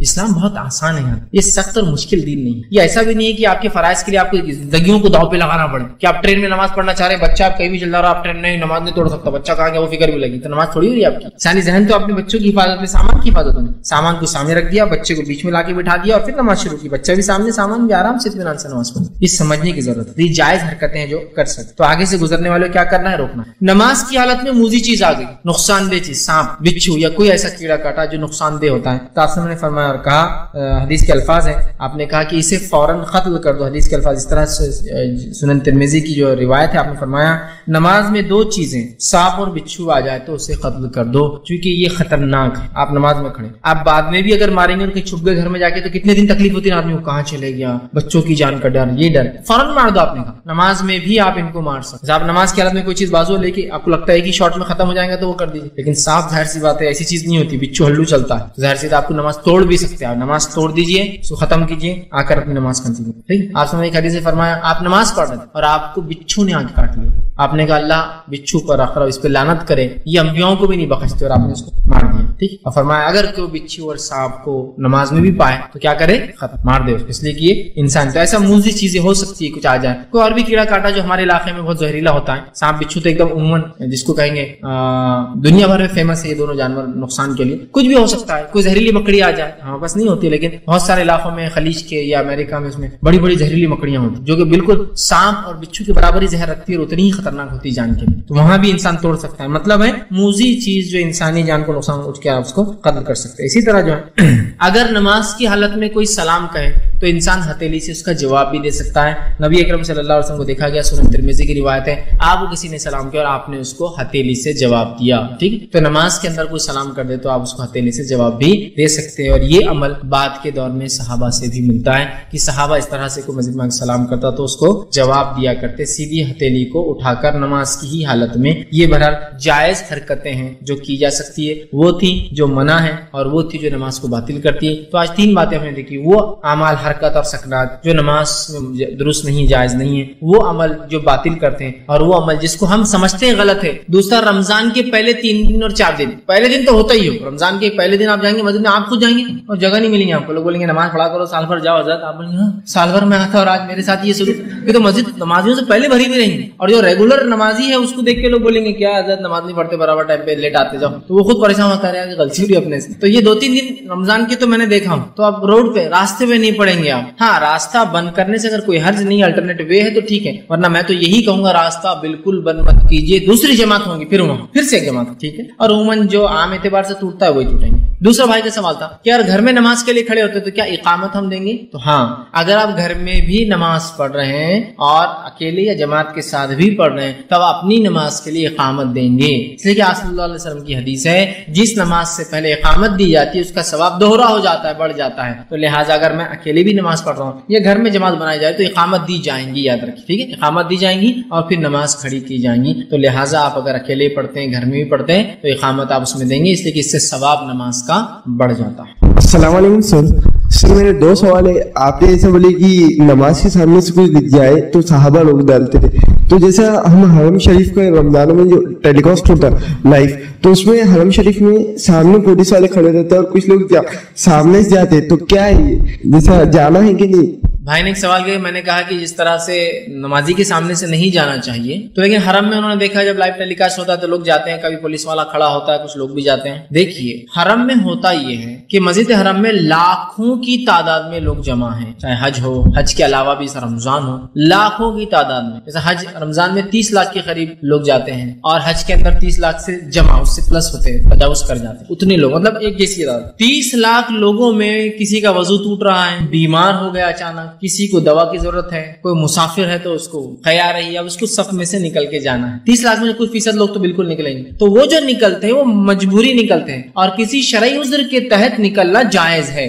اسلام بہت آسان ہے، یہ سخت اور مشکل دین نہیں ہے. یہ ایسا بھی نہیں ہے کہ آپ کے فرائض کے لیے آپ کو زندگیوں کو داؤ پہ لگانا پڑے کہ آپ ٹرین میں نماز پڑھنا چاہ رہے ہیں، بچہ آپ کہیں بھی چل رہا آپ ٹرین نہیں نماز نہیں توڑ سکتا، بچہ کہاں گیا وہ فکر بھی لگی تو نماز تھوڑی ہو رہی ہے آپ کی. انسانی ذہن تو اپنے بچوں کی حفاظت میں، سامان کی حفاظت میں، سامان کو سامنے رکھ دیا، بچے کو بیچ میں لا کے بٹھا دیا اور پھر نماز شروع کی، بچہ بھی سامنے، سامان بھی آرام سے اطمینان سے نماز پڑھی. یہ سمجھنے کی ضرورت ہے، یہ جائز حرکتیں ہیں جو کر سکتے. تو آگے سے گزرنے والے کیا کرنا ہے؟ روکنا ہے. نماز کی حالت میں موذی چیز آ گئی، نقصان دہ چیز، سانپ، بچھو یا کوئی ایسا کیڑا کاٹا جو نقصان دہ ہوتا ہے، تو آپ نے فرمایا اور کہا، حدیث کے الفاظ ہیں، آپ نے کہا کہ اسے فوراً قتل کر دو. حدیث کے الفاظ اس طرح سے سنن ترمذی کی جو روایت ہے، آپ نے فرمایا نماز میں دو چیزیں سانپ اور بچھو آ جائے تو اسے قتل کر دو، کیونکہ یہ خطرناک ہے. آپ نماز میں کھڑے، آپ بعد میں بھی اگر ماریں گے اور کہیں چھپ گئے گھر میں جا کے تو کتنے دن تکلیف ہوتی ہے آدمی کو، کہاں چلے گیا، بچوں کی جان کا ڈر، یہ ڈر، فوراً مار دو. آپ نے کہا نماز میں بھی آپ ان کو مار سکتے. آپ نماز کی حالت میں کوئی چیز بازو لے کے آپ کو لگتا ہے کہ شارٹ میں ختم ہو جائے گا تو وہ کر دیجیے، لیکن سانپ ظاہر سی بات ہے ایسی چیز نہیں ہوتی، بچھو ہلو چلتا ہے، ظاہر سی آپ کو نماز توڑ بھی سکتے ہیں. آپ نماز توڑ دیجیے، اس کو ختم کیجیے، آ کر اپنی نماز کنٹینیو. ٹھیک، آپ نے ایک حدیث سے فرمایا آپ نماز پڑھ رہے ہیں اور آپ کو بچھو نے آنکھ کاٹ لی، آپ نے کہا اللہ بچھو پر آخر اس پہ لعنت کرے، یہ انبیاؤں کو بھی نہیں بخشتے، اور آپ نے اس کو مار دیا. ٹھیک، اور فرمایا اگر کوئی بچھو اور سانپ کو نماز میں بھی پائے تو کیا کرے؟ ختم، مار دے اس لیے کہ یہ انسان. تو ایسا موذی چیزیں ہو سکتی ہے، کچھ آ جائے. کوئی اور بھی کیڑا کاٹا جو ہمارے علاقے میں بہت زہریلا ہوتا ہے، سانپ بچھو تو ایک دم عموماً جس کو کہیں گے دنیا بھر میں فیمس ہے یہ دونوں جانور نقصان کے لیے. کچھ بھی ہو سکتا ہے، کوئی زہریلی مکڑی آ جائے، ہاں بس نہیں ہوتی لیکن بہت سارے علاقوں میں خلیج کے یا امریکہ میں اس میں بڑی بڑی زہریلی مکڑیاں ہوتی جو کہ بالکل سانپ اور بچھو کے برابر ہی زہر رکھتی ہے اور اتنی ہی خطرناک ہوتی جان کے لیے، تو وہاں بھی انسان توڑ سکتا ہے. مطلب ہے موذی چیز جو انسانی جان کو نقصان اٹھ کے آپ اس کو قتل کر سکتے ہیں. اسی طرح جو ہے اگر نماز کی حالت میں کوئی سلام کہے تو انسان ہتھیلی سے اس کا جواب بھی دے سکتا ہے. نبی اکرم صلی اللہ علیہ وسلم کو دیکھا گیا، سنن ترمذی کی روایت ہے، آپ کو کسی نے سلام کیا اور آپ نے اس کو ہتھیلی سے جواب دیا. ٹھیک، تو نماز کے اندر کوئی سلام کر دے تو آپ اس کو ہتھیلی سے جواب بھی دے سکتے ہیں. اور یہ عمل بعد کے دور میں صحابہ سے بھی ملتا ہے کہ صحابہ اس طرح سے کوئی مسجد میں سلام کرتا تو اس کو جواب دیا کرتے، سیدھی ہتھیلی کو اٹھا کر نماز کی ہی حالت میں. یہ بہرحال جائز حرکتیں ہیں جو کی جا سکتی ہے، وہ تھی جو منع ہے اور وہ تھی جو نماز کو باطل کرتی ہے. تو آج تین باتیں ہم نے دیکھی، وہ اعمال حرکت اور سکنات جو نماز میں درست نہیں، جائز نہیں ہے، وہ عمل جو باطل کرتے ہیں، اور وہ عمل جس کو ہم سمجھتے ہیں غلط ہے. دوسرا، رمضان کے پہلے 3 دن اور 4 دن، پہلے دن تو ہوتا ہی ہو، رمضان کے پہلے دن آپ جائیں گے مسجد میں، آپ خود جائیں گے اور جگہ نہیں ملیں گے آپ کو، لوگ بولیں گے نماز پڑھا کرو، سال بھر جاؤ حضرت، آپ بولیں گے ہاں سال بھر میں آتا اور آج میرے ساتھ یہ سلوک، یہ تو مسجد نمازیوں سے پہلے بھری بھی رہیں گے. اور جو ریگولر نمازی ہے اس کو دیکھ کے لوگ بولیں گے کیا حضرت نماز نہیں پڑھتے، برابر ٹائم پہ لیٹ آتے جاؤ، تو وہ خود پریشان ہوتا ہے کہ غلطی ہوئی اپنے سے. تو یہ 2-3 دن رمضان کے تو میں نے دیکھا ہوں، تو آپ روڈ پہ راستے پہ نہیں پڑیں گے آپ. ہاں، راستہ بند کرنے سے اگر کوئی حرج نہیں، الٹرنیٹ وے ہے تو ٹھیک ہے، ورنہ میں تو یہی کہوں گا راستہ بالکل بند مت کیجیے. دوسری جماعت ہوں گی پھر وہاں پھر سے ایک جماعت، ٹھیک ہے، اور عموماً جو عام اعتبار سے ٹوٹتا ہے وہی ٹوٹیں گے. دوسرا بھائی کا سوال تھا کہ اگر گھر میں نماز کے لیے کھڑے ہوتے تو کیا اقامت ہم دیں گے؟ تو ہاں، اگر آپ گھر میں بھی نماز پڑھ رہے ہیں اور اکیلے یا جماعت کے ساتھ بھی پڑھ رہے ہیں تب اپنی نماز کے لیے اقامت دیں گے، اس لیے کہ صلی اللہ علیہ وسلم کی حدیث ہے جس نماز سے پہلے اقامت دی جاتی ہے اس کا ثواب دوہرا ہو جاتا ہے، بڑھ جاتا ہے. تو لہٰذا اگر میں اکیلے بھی نماز پڑھ رہا ہوں یا گھر میں جماعت بنائی جائے تو اقامت دی جائیں گی، یاد رکھیے، ٹھیک ہے، اقامت دی جائیں گی اور پھر نماز کھڑی کی جائیں گی. تو لہٰذا آپ اگر اکیلے پڑھتے ہیں، گھر میں بھی پڑھتے ہیں تو اقامت آپ اس میں دیں گے، اس لیے کہ اس سے ثواب نماز کا بڑھ جاتا ہے. السلام علیکم سر، میرے 2 سوال ہے. آپ نے ایسا بولے کہ نماز کے سامنے سے کوئی گر جائے تو صحابہ لوگ ڈالتے تھے، تو جیسا ہم حرم شریف کا رمضانوں میں جو ٹیلی کاسٹ ہوتا ہے لائیو، تو اس میں حرم شریف میں سامنے پولیس والے کھڑے رہتے ہیں اور کچھ لوگ سامنے سے جاتے، تو کیا ہے یہ، جیسا جانا ہے کہ نہیں؟ بھائی نے ایک سوال کیا، میں نے کہا کہ جس طرح سے نمازی کے سامنے سے نہیں جانا چاہیے، تو لیکن حرم میں انہوں نے دیکھا جب لائیو ٹیلی کاسٹ ہوتا ہے تو لوگ جاتے ہیں، کبھی پولیس والا کھڑا ہوتا ہے، کچھ لوگ بھی جاتے ہیں. دیکھیے حرم میں ہوتا یہ ہے کہ مسجد حرم میں لاکھوں کی تعداد میں لوگ جمع ہیں، چاہے حج ہو، حج کے علاوہ بھی رمضان ہو، لاکھوں کی تعداد میں. جیسے حج رمضان میں 30 لاکھ کے قریب لوگ جاتے ہیں اور حج کے اندر 30 لاکھ سے جمع، اس سے پلس ہوتے ہیں، تجاوز کر جاتے ہیں اتنے لوگ، مطلب ایک جیسی تعداد. 30 لاکھ لوگوں میں کسی کا وضو ٹوٹ رہا ہے، بیمار ہو گیا اچانک، کسی کو دوا کی ضرورت ہے، کوئی مسافر ہے تو اس کو خیال رہی، اب اس کو صف میں سے نکل کے جانا ہے. 30 لاکھ میں کچھ فیصد لوگ تو بالکل نکلیں گے، تو وہ جو نکلتے ہیں وہ مجبوری نکلتے ہیں اور کسی شرعی عذر کے تحت نکلنا جائز ہے.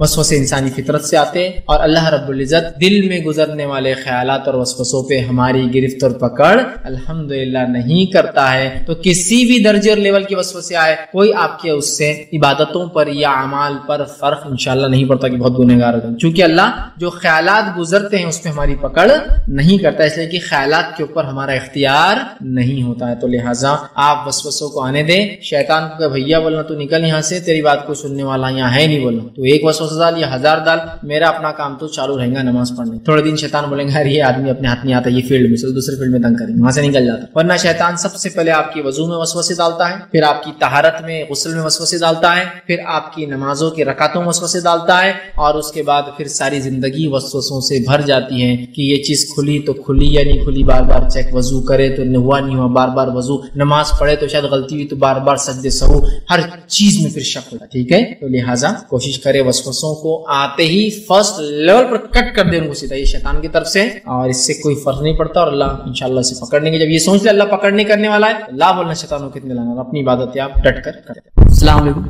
وسوسے انسانی فطرت سے آتے ہیں اور اللہ رب العزت دل میں گزرنے والے خیالات اور وسوسوں پہ ہماری گرفت اور پکڑ الحمدللہ نہیں کرتا ہے. تو کسی بھی درجے اور لیول کے وسوسے آئے کوئی آپ کے اس سے عبادتوں پر یا اعمال پر فرق انشاءاللہ نہیں پڑتا کہ بہت گنہگار ہوتے ہیں، چونکہ اللہ جو خیالات گزرتے ہیں اس پہ ہماری پکڑ نہیں کرتا، اس لیے کہ خیالات کے اوپر ہمارا اختیار نہیں ہوتا ہے. تو لہٰذا آپ وسوسوں کو آنے دیں. شیطان کو کہ بھیا بولنا تو نکل یہاں سے، تیری بات کو سننے والا یہاں ہے نہیں، بولنا تو ایک وسوسہ ڈال یا 1000 ڈال، میرا اپنا کام تو چالو رہے گا نماز پڑھنے. تھوڑے دن شیطان بولیں گے یہ آدمی اپنے ہاتھ نہیں آتا، یہ فیلڈ میں چلو دوسرے فیلڈ میں تنگ کریں گے، وہاں سے نکل جاتا. ورنہ شیطان سب سے پہلے آپ کی وضو میں وسوسے ڈالتا ہے، پھر آپ کی طہارت میں غسل میں وسوسے ڈالتا ہے، پھر آپ کی نمازوں کی رکعتوں میں وسوسے ڈالتا ہے، اور اس کے بعد پھر ساری زندگی وسوسوں سے بھر جاتی ہے کہ یہ چیز کھلی تو کھلی یا نہیں کھلی، بار بار چیک، وضو کرے تو ہوا نہیں ہوا، بار بار وضو، نماز پڑھے تو شاید غلطی ہوئی تو بار بار سجدے سہو، ہر چیز میں پھر شک ہوتا ہے. ٹھیک ہے، تو لہٰذا کوشش کرے وسوسوں کو آتے ہی فرسٹ لیول پر کٹ کر دے ان کو سیدھا، یہ شیطان کی طرف سے، اور اس سے کوئی فرق نہیں پڑتا، اور اللہ انشاءاللہ سے پکڑنے کے جب یہ سوچ لے اللہ پکڑنے کرنے والا ہے، اللہ بولنا شیطانوں کتنے لانا، اپنی عبادت آپ ڈٹ کر کریں. السلام علیکم.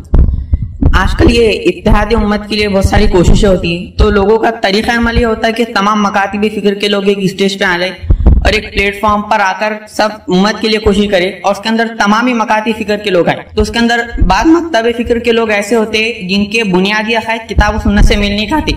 آج کل یہ اتحاد امت کے لیے بہت ساری کوششیں ہوتی ہیں، تو لوگوں کا طریقہ عمل یہ ہوتا ہے کہ تمام مکاتب فکر کے لوگ ایک اسٹیج پہ آ جائیں اور ایک پلیٹ فارم پر آ کر سب امت کے لیے کوشش کرے، اور اس کے اندر تمام ہی مکاتب فکر کے لوگ آئے. تو اس کے اندر بعض مکتب فکر کے لوگ ایسے ہوتے ہیں جن کے بنیادی عقائد کتاب و سنت سے میل نہیں کھاتے،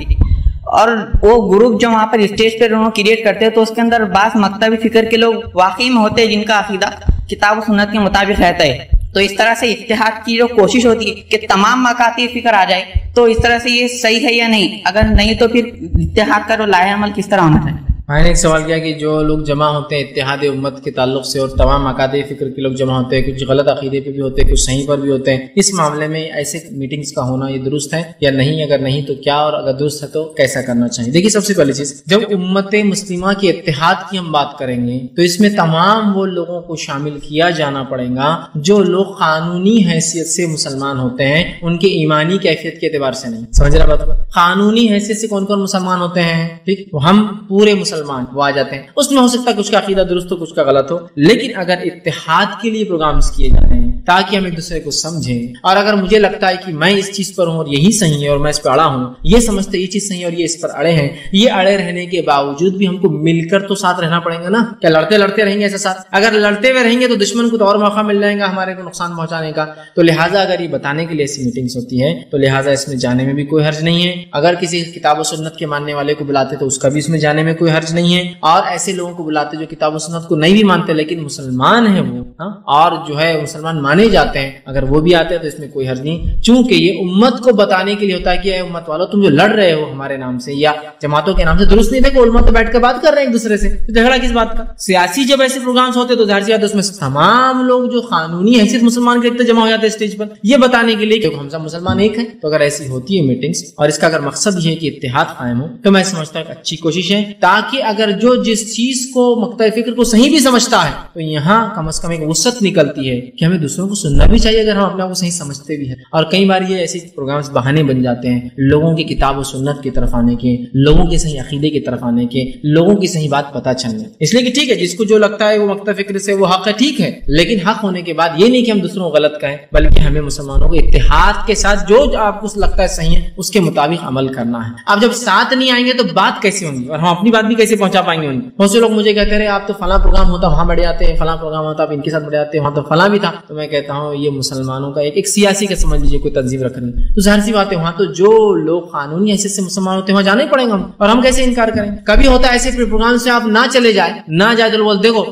اور وہ گروپ جو وہاں پر اسٹیج پہ انہوں کریٹ کرتے ہیں تو اس کے اندر بعض مکتب فکر کے لوگ واقعی میں ہوتے ہیں جن کا عقیدہ کتاب و سنت کے مطابق رہتا ہے. تو اس طرح سے اتحاد کی جو کوشش ہوتی ہے کہ تمام مکاتب فکر آ جائے، تو اس طرح سے یہ صحیح ہے یا نہیں؟ اگر نہیں تو پھر اتحاد کا لائحہ عمل کس طرح ہونا چاہیے؟ میں نے ایک سوال کیا کہ جو لوگ جمع ہوتے ہیں اتحاد امت کے تعلق سے اور تمام مکاتب فکر کے لوگ جمع ہوتے ہیں، کچھ غلط عقیدے پہ بھی ہوتے ہیں، کچھ صحیح پر بھی ہوتے ہیں، اس معاملے میں ایسے میٹنگز کا ہونا یہ درست ہے یا نہیں؟ اگر نہیں تو کیا، اور اگر درست ہے تو کیسا کرنا چاہیے؟ دیکھیے سب سے پہلی چیز، جب امت مسلمہ کے اتحاد کی ہم بات کریں گے تو اس میں تمام وہ لوگوں کو شامل کیا جانا پڑے گا جو لوگ قانونی حیثیت سے مسلمان ہوتے ہیں، ان کے ایمانی کیفیت کے اعتبار سے نہیں. سمجھ رہا بات؟ قانونی حیثیت سے کون کون مسلمان ہوتے ہیں؟ ٹھیک، ہم پورے مسلمان وہ آ جاتے ہیں، اس میں ہو سکتا ہے کچھ کا عقیدہ درست ہو کچھ کا غلط ہو، لیکن اگر اتحاد کے لیے پروگرامز کیے جاتے ہیں تاکہ ہم ایک دوسرے کو سمجھیں، اور اگر مجھے لگتا ہے کہ میں اس چیز پر ہوں اور یہی صحیح ہے اور میں اس پہ اڑا ہوں، یہ سمجھتے یہ چیز صحیح ہے اور یہ اس پر اڑے ہیں، یہ اڑے رہنے کے باوجود بھی ہم کو مل کر تو ساتھ رہنا پڑے گا نا. کیا لڑتے لڑتے رہیں گے ایسا ساتھ؟ اگر لڑتے ہوئے رہیں گے تو دشمن کو تو اور موقع مل جائے گا ہمارے کو نقصان پہنچانے کا. تو لہٰذا اگر یہ بتانے کے لیے ایسی میٹنگز ہوتی ہے تو لہٰذا اس میں جانے میں بھی کوئی حرج نہیں ہے. اگر کسی کتاب و سنت کے ماننے والے کو بلاتے تو اس کا بھی اس میں جانے میں کوئی حرج نہیں ہے، اور ایسے لوگوں کو بلاتے جو کتاب و سنت کو نہیں بھی مانتے لیکن مسلمان ہیں وہ، اور جو ہے مسلمان مانے جاتے ہیں، اگر وہ بھی آتے ہیں تو اس میں کوئی حرج نہیں، چونکہ یہ امت کو بتانے کے لیے ہوتا ہے کہ اے امت والو تم جو لڑ رہے ہو ہمارے نام سے یا جماعتوں کے نام سے درست نہیں. دیکھو علماء تو بیٹھ کر بات کر رہے ہیں ایک دوسرے سے، تو جھگڑا کس بات کا؟ سیاسی جب ایسے پروگرامز ہوتے تو ظاہر سی بات ہے اس میں تمام لوگ جو قانونی حیثیت مسلمان کے جمع ہو جاتے ہیں اسٹیج پر، یہ بتانے کے لیے کہ ہم سب مسلمان ایک ہیں. تو اگر ایسی ہوتی ہے میٹنگز اور اس کا اگر مقصد یہ ہے کہ اتحاد قائم ہو تو میں سمجھتا ہوں کہ اچھی کوشش ہے، تاکہ اگر جو جس چیز کو مکتب فکر کو صحیح بھی سمجھتا ہے تو یہاں کم از کم ایک وسعت نکلتی ہے کہ ہمیں دوسروں کو سننا بھی چاہیے اگر ہم اپنے کو صحیح سمجھتے بھی ہیں. اور کئی بار یہ ایسے پروگرامز بہانے بن جاتے ہیں لوگوں کی کتاب و سنت کی طرف آنے کے، لوگوں کے صحیح عقیدے کی طرف آنے کے، لوگوں کی صحیح بات پتہ چلنے. اس لیے کہ ٹھیک ہے جس کو جو لگتا ہے وہ مکتب فکر سے وہ حق ہے، ٹھیک ہے، لیکن حق ہونے کے بعد یہ نہیں کہ ہم دوسروں کو غلط کہیں، بلکہ ہمیں مسلمانوں کو اتحاد کے ساتھ جو آپ کو لگتا ہے صحیح ہے اس کے مطابق عمل کرنا ہے. اب جب ساتھ نہیں آئیں گے تو بات کیسے ہوگی اور ہم اپنی بات بھی کیسے پہنچا پائیں گے ان کو؟ بہت سے لوگ مجھے کہتے ہیں آپ تو فلاں پروگرام ہوتا وہاں بڑھے آتے ہیں، فلاں پروگرام ہوتا آپ ان کے ساتھ بڑھے آتے ہیں، وہاں تو فلاں بھی تھا. تو میں کہتا ہوں یہ مسلمانوں کا ایک سیاسی کا سمجھ لیجیے کوئی تنظیم رکھنی، تو ظاہر سی بات ہے وہاں تو جو لوگ قانونی حیثیت سے مسلمان ہوتے ہیں وہاں جانا ہی پڑے گا ہم، اور ہم کیسے انکار کریں؟ کبھی ہوتا ہے ایسے پروگرام سے آپ نہ چلے جائیں تو بول دیکھو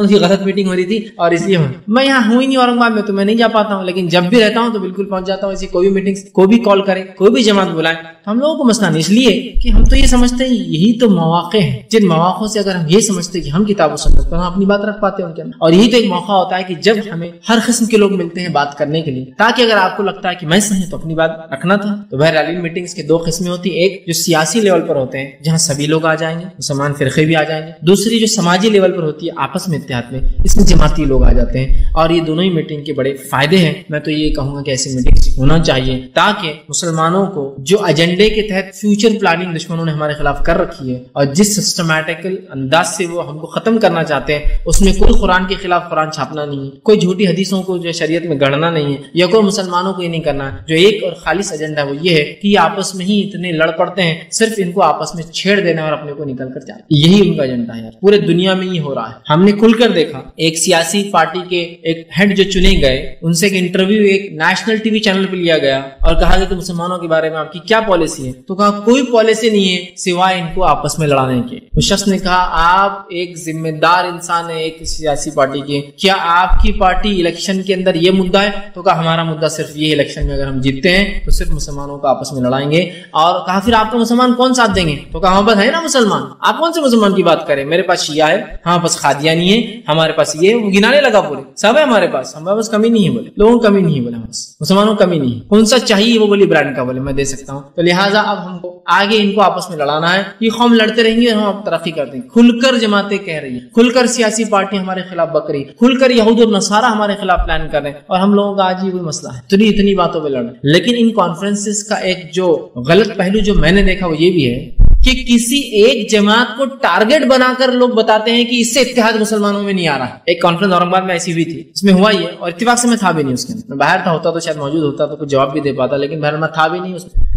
کی غلط میٹنگ ہو رہی تھی اور اس لیے میں یہاں ہوں ہی نہیں اورنگ آباد میں، تو میں نہیں جا پاتا ہوں، لیکن جب بھی رہتا ہوں تو بالکل پہنچ جاتا ہوں. ایسی کوئی بھی میٹنگ کوئی بھی کال کرے کوئی بھی جماعت بلائے ہم لوگوں کو مسئلہ نہیں، اس لیے کہ ہم تو یہ سمجھتے ہیں یہی تو مواقع ہیں جن مواقع سے اگر ہم یہ سمجھتے ہیں کہ ہم کتاب و سنت پر ہم اپنی بات رکھ پاتے ہیں ان کے اندر، اور یہی تو ایک موقع ہوتا ہے کہ جب ہمیں ہر قسم کے لوگ ملتے ہیں بات کرنے کے لیے، تاکہ اگر آپ کو لگتا ہے کہ میں صحیح تو اپنی بات رکھنا تھا. تو بہرحال میٹنگز کے دو قسمیں ہوتی ہیں، ایک جو سیاسی لیول پر ہوتے ہیں جہاں سبھی لوگ آ جائیں گے، مسلمان فرقے بھی آ جائیں گے، دوسری جو سماجی لیول پر ہوتی ہے آپس میں اتحاد میں، اس میں جماعتی لوگ آ جاتے ہیں. اور یہ دونوں ہی میٹنگ کے بڑے فائدے ہیں. میں تو یہ کہوں گا کہ ایسی میٹنگز ہونا چاہیے تاکہ مسلمانوں کو جو ایجنڈا ایجنڈے کے تحت فیوچر پلاننگ دشمنوں نے ہمارے خلاف کر رکھی ہے اور جس سسٹمیٹیکل انداز سے وہ ہم کو ختم کرنا چاہتے ہیں اس میں کوئی قرآن کے خلاف قرآن چھاپنا نہیں ہے, کوئی جھوٹی حدیثوں کو جو شریعت میں گڑنا نہیں ہے, یا کوئی مسلمانوں کو یہ نہیں کرنا ہے. جو ایک اور خالص ایجنڈا ہے وہ یہ ہے کہ یہ آپس میں ہی اتنے لڑ پڑتے ہیں, صرف ان کو آپس میں چھیڑ دینا اور اپنے کو نکل کر جانا, یہی ان کا ایجنڈا ہے یار. پورے دنیا میں یہ ہو رہا ہے. ہم نے کھل کر دیکھا ایک سیاسی پارٹی کے ایک ہیڈ جو چنے گئے ان سے ایک انٹرویو ایک نیشنل ٹی وی چینل پہ لیا گیا اور کہا کہ مسلمانوں کے بارے میں آپ کی کیا پالیسی ہے, تو کہا کوئی پالیسی نہیں ہے سوائے ان کو آپس میں لڑانے کے. اس شخص نے کہا آپ ایک ذمہ دار انسان ہے ایک سیاسی پارٹی کے, کیا آپ کی پارٹی الیکشن کے اندر یہ مدعا ہے؟ تو کہا ہمارا مدعا صرف یہ الیکشن میں اگر ہم جیتتے ہیں تو صرف مسلمانوں کو آپس میں لڑائیں گے. اور کہا پھر آپ کو مسلمان کون ساتھ دیں گے؟ تو کہا ہمارے پاس ہے نا مسلمان, آپ کون سے مسلمان کی بات کریں, میرے پاس شیعہ ہے, ہمارے پاس قادیانی ہے, ہمارے پاس یہ, وہ گنانے لگا پورے سب ہے ہمارے پاس کمی نہیں ہے, بولے لوگوں کمی نہیں ہے, بولے مسلمانوں کمی نہیں ہے, کون سا چاہیے وہ بولی برانڈ کا, بولے میں دے سکتا ہوں. تو لہٰذا اب ہم کو آگے ان کو آپس میں لڑانا ہے, یہ قوم لڑتے رہیں گے ہم ترقی کرتے ہیں. کھل کر جماعتیں کہہ رہی ہیں, کھل کر سیاسی پارٹی ہمارے خلاف بک رہی, کھل کر یہود اور نصارہ ہمارے خلاف پلان کر رہے ہیں, اور ہم لوگوں کا آج ہی وہی مسئلہ ہے, اتنی باتوں پہ لڑ رہے ہیں. لیکن ان کانفرنسز کا ایک جو غلط پہلو جو میں نے دیکھا وہ یہ بھی ہے کہ کسی ایک جماعت کو ٹارگٹ بنا کر لوگ بتاتے ہیں کہ اس سے اتحاد مسلمانوں میں نہیں آ رہا. ایک کانفرنس اورنگ آباد میں ایسی ہوئی تھی, اس میں ہوا ہی ہے, اور اتفاق سے میں تھا بھی نہیں اس کے اندر, میں باہر تھا, ہوتا تو شاید موجود ہوتا تو کچھ جواب بھی دے پاتا, لیکن بہرحال میں تھا بھی نہیں اس میں.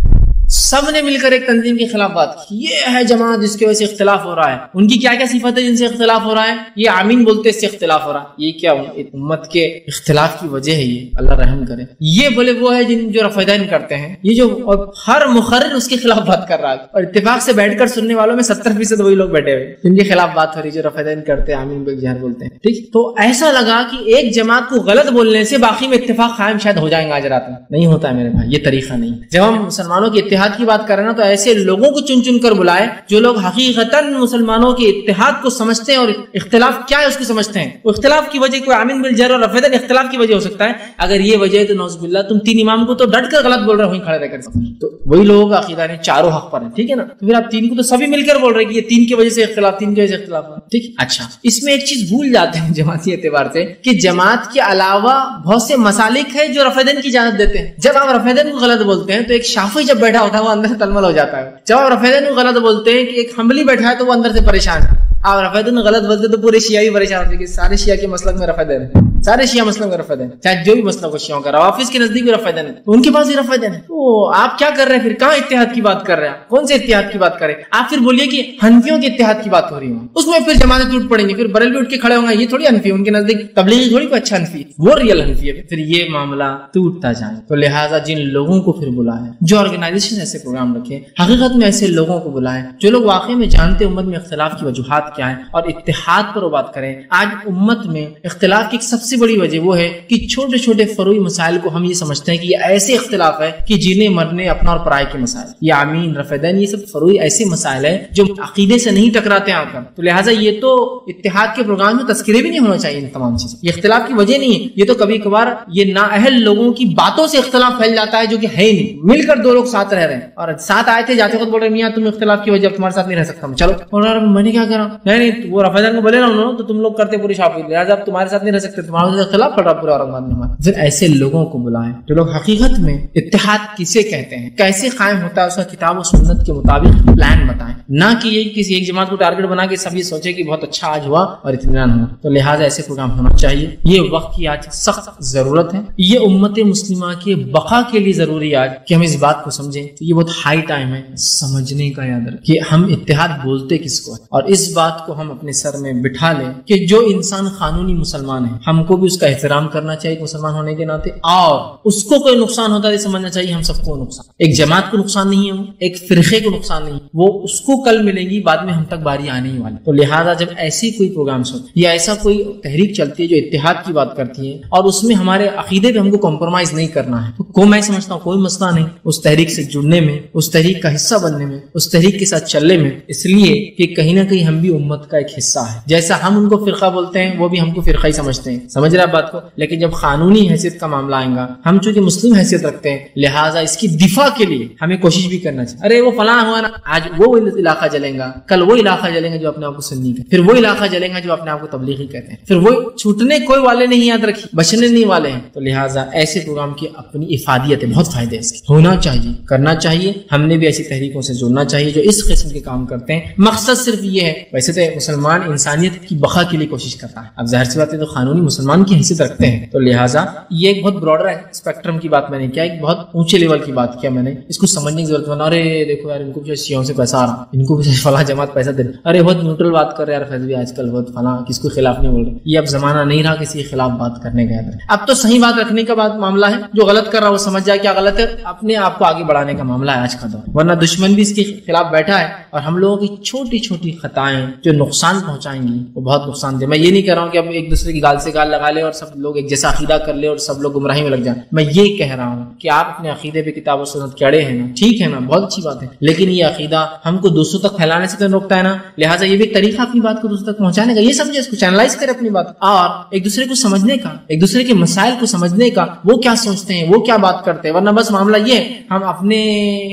سب نے مل کر ایک تنظیم کے خلاف بات کی, یہ ہے جماعت جس کی وجہ سے اختلاف ہو رہا ہے, ان کی کیا کیا صفت ہے جن سے اختلاف ہو رہا ہے, یہ آمین بولتے اس سے اختلاف ہو رہا ہے, یہ کیا امت کے اختلاف کی وجہ ہے, یہ اللہ رحم کرے. یہ بولے وہ ہے جن جو رفع دین کرتے ہیں, یہ جو, اور ہر مقرر اس کے خلاف بات کر رہا ہے, اور اتفاق سے بیٹھ کر سننے والوں میں 70% وہی لوگ بیٹھے ہوئے جن کے خلاف بات ہو رہی, جو رفع دین کرتے ہیں, آمین بل جہر بولتے ہیں. ٹھیک, تو ایسا لگا کہ ایک جماعت کو غلط بولنے سے باقی میں اتفاق قائم شاید ہو جائیں گے آج رات میں. نہیں ہوتا ہے میرے بھائی, یہ طریقہ نہیں. جب ہم مسلمانوں کے اتحاد کی بات کر رہے ہیں تو ایسے لوگوں کو چن چن کر بلائے جو لوگ حقیقتاً مسلمانوں کے اتحاد کو سمجھتے ہیں اور اختلاف کیا ہے اس کو سمجھتے ہیں. وہ اختلاف کی وجہ کوئی آمین بالجر اور رفع دین اختلاف کی وجہ ہو سکتا ہے, اگر یہ وجہ ہے تو نعوذ باللہ تم تین امام کو تو ڈٹ کر غلط بول رہے ہو, وہیں کھڑے رہ کر, تو وہی لوگوں کا عقیدہ ہے چاروں حق پر ہیں. ٹھیک ہے نا, تو پھر آپ تین کو تو سبھی مل کر بول رہے ہیں کہ یہ تین کی وجہ سے اختلاف, تین کی وجہ سے اختلاف. ٹھیک, اچھا اس میں ایک چیز بھول جاتے ہیں جماعتی اعتبار سے کہ جماعت کے علاوہ بہت سے مسالک ہے جو رفع دین کی اجازت دیتے ہیں. جب آپ رفع دین کو غلط بولتے ہیں تو ایک شافعی جب بیٹھا ہوتا ہے وہ اندر سے تلمل ہو جاتا ہے. جب آپ رفع دین کو غلط بولتے ہیں کہ ایک حنبلی بیٹھا ہے تو وہ اندر سے پریشان ہے. آپ رفع دین غلط بولتے تو پورے شیعہ بھی پریشان ہوتے ہیں کہ سارے شیعہ کے مسلک میں رفع دین ہے, سارے شیعہ مسلک میں رفع دین, چاہے جو بھی مسلک ہو شیعوں کا, روافض کے نزدیک بھی رفع دین ہے, ان کے پاس بھی رفع دین ہے. تو آپ کیا کر رہے ہیں پھر, کہاں اتحاد کی بات کر رہے ہیں, کون سے اتحاد کی بات کر رہے ہیں آپ؟ پھر بولیے کہ حنفیوں کے اتحاد کی بات ہو رہی ہے, اس میں پھر جماعتیں ٹوٹ پڑیں گی, پھر بریلوی اٹھ کے کھڑے ہوں گے, یہ تھوڑی حنفی, ان کے نزدیک تبلیغی تھوڑی کوئی اچھا حنفی, وہ ریئل حنفی ہے. پھر یہ معاملہ ٹوٹتا جائے. تو لہٰذا جن لوگوں کو پھر بلائے, جو آرگنائزیشن ایسے پروگرام رکھے, حقیقت میں ایسے لوگوں کو بلائے جو لوگ واقعی میں جانتے امت میں اختلاف کی وجوہات کیا ہیں اور اتحاد پر وہ بات کریں. آج امت میں اختلاف کی ایک سب سے بڑی وجہ وہ ہے کہ چھوٹے چھوٹے فروعی مسائل کو ہم یہ سمجھتے ہیں کہ یہ ایسے اختلاف ہے کہ جینے مرنے اپنا اور پرائے کے مسائل, یہ آمین رفع دین, یہ سب فروعی ایسے مسائل ہیں جو عقیدے سے نہیں ٹکراتے آ کر. تو لہٰذا یہ تو اتحاد کے پروگرام میں تذکرے بھی نہیں ہونا چاہیے ان تمام چیزیں. یہ اختلاف کی وجہ نہیں ہے, یہ تو کبھی کبھار یہ نااہل لوگوں کی باتوں سے اختلاف پھیل جاتا ہے جو کہ ہے ہی نہیں. مل کر دو لوگ ساتھ رہ رہے ہیں اور ساتھ آئے تھے, جاتے وقت بول رہے میاں تم اختلاف کی وجہ تمہارے ساتھ نہیں رہ سکتا, چلو, اور میں نے کیا کرا, نہیں وہ رفع دین کو بولے نا تو تم لوگ کرتے پوری شافعی, لہٰذا اب تمہارے ساتھ نہیں رہ سکتے, تمہارے ساتھ اختلاف پڑ رہا پورے اورنگ آباد میں. پھر ایسے لوگوں کو بلائیں جو لوگ حقیقت میں اتحاد کسے کہتے ہیں, کیسے قائم ہوتا ہے, اس کا کتاب و سنت کے مطابق پلان بتائیں, نہ کہ یہ کسی ایک جماعت کو ٹارگٹ بنا کے سب یہ سوچے کہ بہت اچھا آج ہوا اور اطمینان ہوا. تو لہٰذا ایسے پروگرام ہونا چاہیے. یہ وقت کی آج سخت ضرورت ہے, یہ امت مسلمہ کے بقا کے لیے ضروری ہے آج کہ ہم اس بات کو سمجھیں. یہ بہت ہائی ٹائم ہے سمجھنے کا, یاد رکھیں کہ ہم اتحاد بولتے کس کو ہے, اور اس بات کو ہم اپنے سر میں بٹھا لیں کہ جو انسان قانونی مسلمان ہے ہم کو بھی اس کا احترام کرنا چاہیے مسلمان ہونے کے ناطے, اور اس کو کوئی نقصان ہوتا ہے سمجھنا چاہیے ہم سب کو نقصان, ایک جماعت کو نقصان نہیں ہے, ایک فرقے کو نقصان نہیں, وہ اس کو کل ملیں گی, بعد میں ہم تک باری آنے ہی والی. تو لہٰذا جب ایسی کوئی پروگرامس ہو یا ایسا کوئی تحریک چلتی ہے جو اتحاد کی بات کرتی ہے اور اس میں ہمارے عقیدے پہ ہم کو کمپرومائز نہیں کرنا ہے, تو میں سمجھتا ہوں کوئی مسئلہ نہیں اس تحریک سے جڑنے میں, اس تحریک کا حصہ بننے میں, اس تحریک کے ساتھ چلنے میں, اس لیے کہ کہیں نہ کہیں ہم بھی امت کا ایک حصہ ہے. جیسا ہم ان کو فرقہ بولتے ہیں وہ بھی ہم کو فرقہ ہی سمجھتے ہیں. سمجھ رہے آپ بات کو. لیکن جب قانونی حیثیت کا معاملہ آئے گا, ہم چونکہ مسلم حیثیت رکھتے ہیں لہٰذا اس کی دفاع کے لیے ہمیں کوشش بھی کرنا چاہیے. ارے وہ فلاں ہوا نا, آج وہ علاقہ جلے گا, کل وہ علاقہ جلے گا جو اپنے آپ کو سنی کہتے ہیں, پھر وہ علاقہ جلے گا جو اپنے آپ کو تبلیغی کہتے ہیں, پھر وہ چھوٹنے کوئی والے نہیں, یاد رکھیے بچنے نہیں والے ہیں. تو لہٰذا ایسے پروگرام کی اپنی افادیت ہے, بہت فائدے اس کے ہونا چاہیے, کرنا چاہیے. ہم نے بھی ایسی تحریکوں سے جڑنا چاہیے جو اس قسم کے کام کرتے ہیں. مقصد صرف یہ ہے, ویسے تو مسلمان انسانیت کی بقا کے لیے کوشش کرتا ہے, اب ظاہر سی بات ہے تو قانونی مسلمان کی حیثیت رکھتے ہیں, تو لہٰذا یہ ایک بہت براڈر اسپیکٹرم کی بات میں نے کیا, ایک بہت اونچے لیول کی بات کیا میں نے. اس کو سمجھنے کی ضرورت ہے. ارے دیکھو یار ان کو شیعوں سے پیسہ آ رہا, ان کو فلاں جماعت پیسہ دے رہی, ارے بہت نیوٹرل بات کر رہے یار فیض بھی آج کل, بہت فلاں کس کو خلاف نہیں بول رہے. یہ اب زمانہ نہیں رہا کسی کے خلاف بات کرنے کا. اب تو صحیح بات رکھنے کا بات معاملہ ہے, جو غلط کر رہا وہ سمجھ جائے کیا غلط ہے, اپنے آپ کو آگے بڑھانے کا معاملہ ہے آج کا دور. ورنہ دشمن بھی اس کے خلاف بیٹھا ہے, اور ہم لوگوں کی چھوٹی چھوٹی خطائیں جو نقصان پہنچائیں گی وہ بہت نقصان دہ. میں یہ نہیں کہہ رہا ہوں کہ اب ایک دوسرے کی گال سے گال لگا لے اور سب لوگ ایک جیسا عقیدہ کر لے اور سب لوگ گمراہی میں لگ جائیں. میں یہ کہہ رہا ہوں کہ آپ اپنے عقیدے پہ کتاب و سنت کے اڑے ہیں نا, ٹھیک ہے نا, بہت اچھی بات ہے, لیکن یہ عقیدہ ہم کو دوسروں تک پھیلانے سے تو روکتا ہے نا. لہٰذا یہ بھی ایک طریقہ اپنی بات کو دوسروں تک پہنچانے کا, یہ سمجھے, اس کو چینلائز کرے اپنی بات, اور ایک دوسرے کو سمجھنے کا, ایک دوسرے کے مسائل کو سمجھنے کا, وہ کیا سوچتے ہیں, وہ کیا بات کرتے ہیں. ورنہ بس معاملہ یہ ہے, ہم اپنے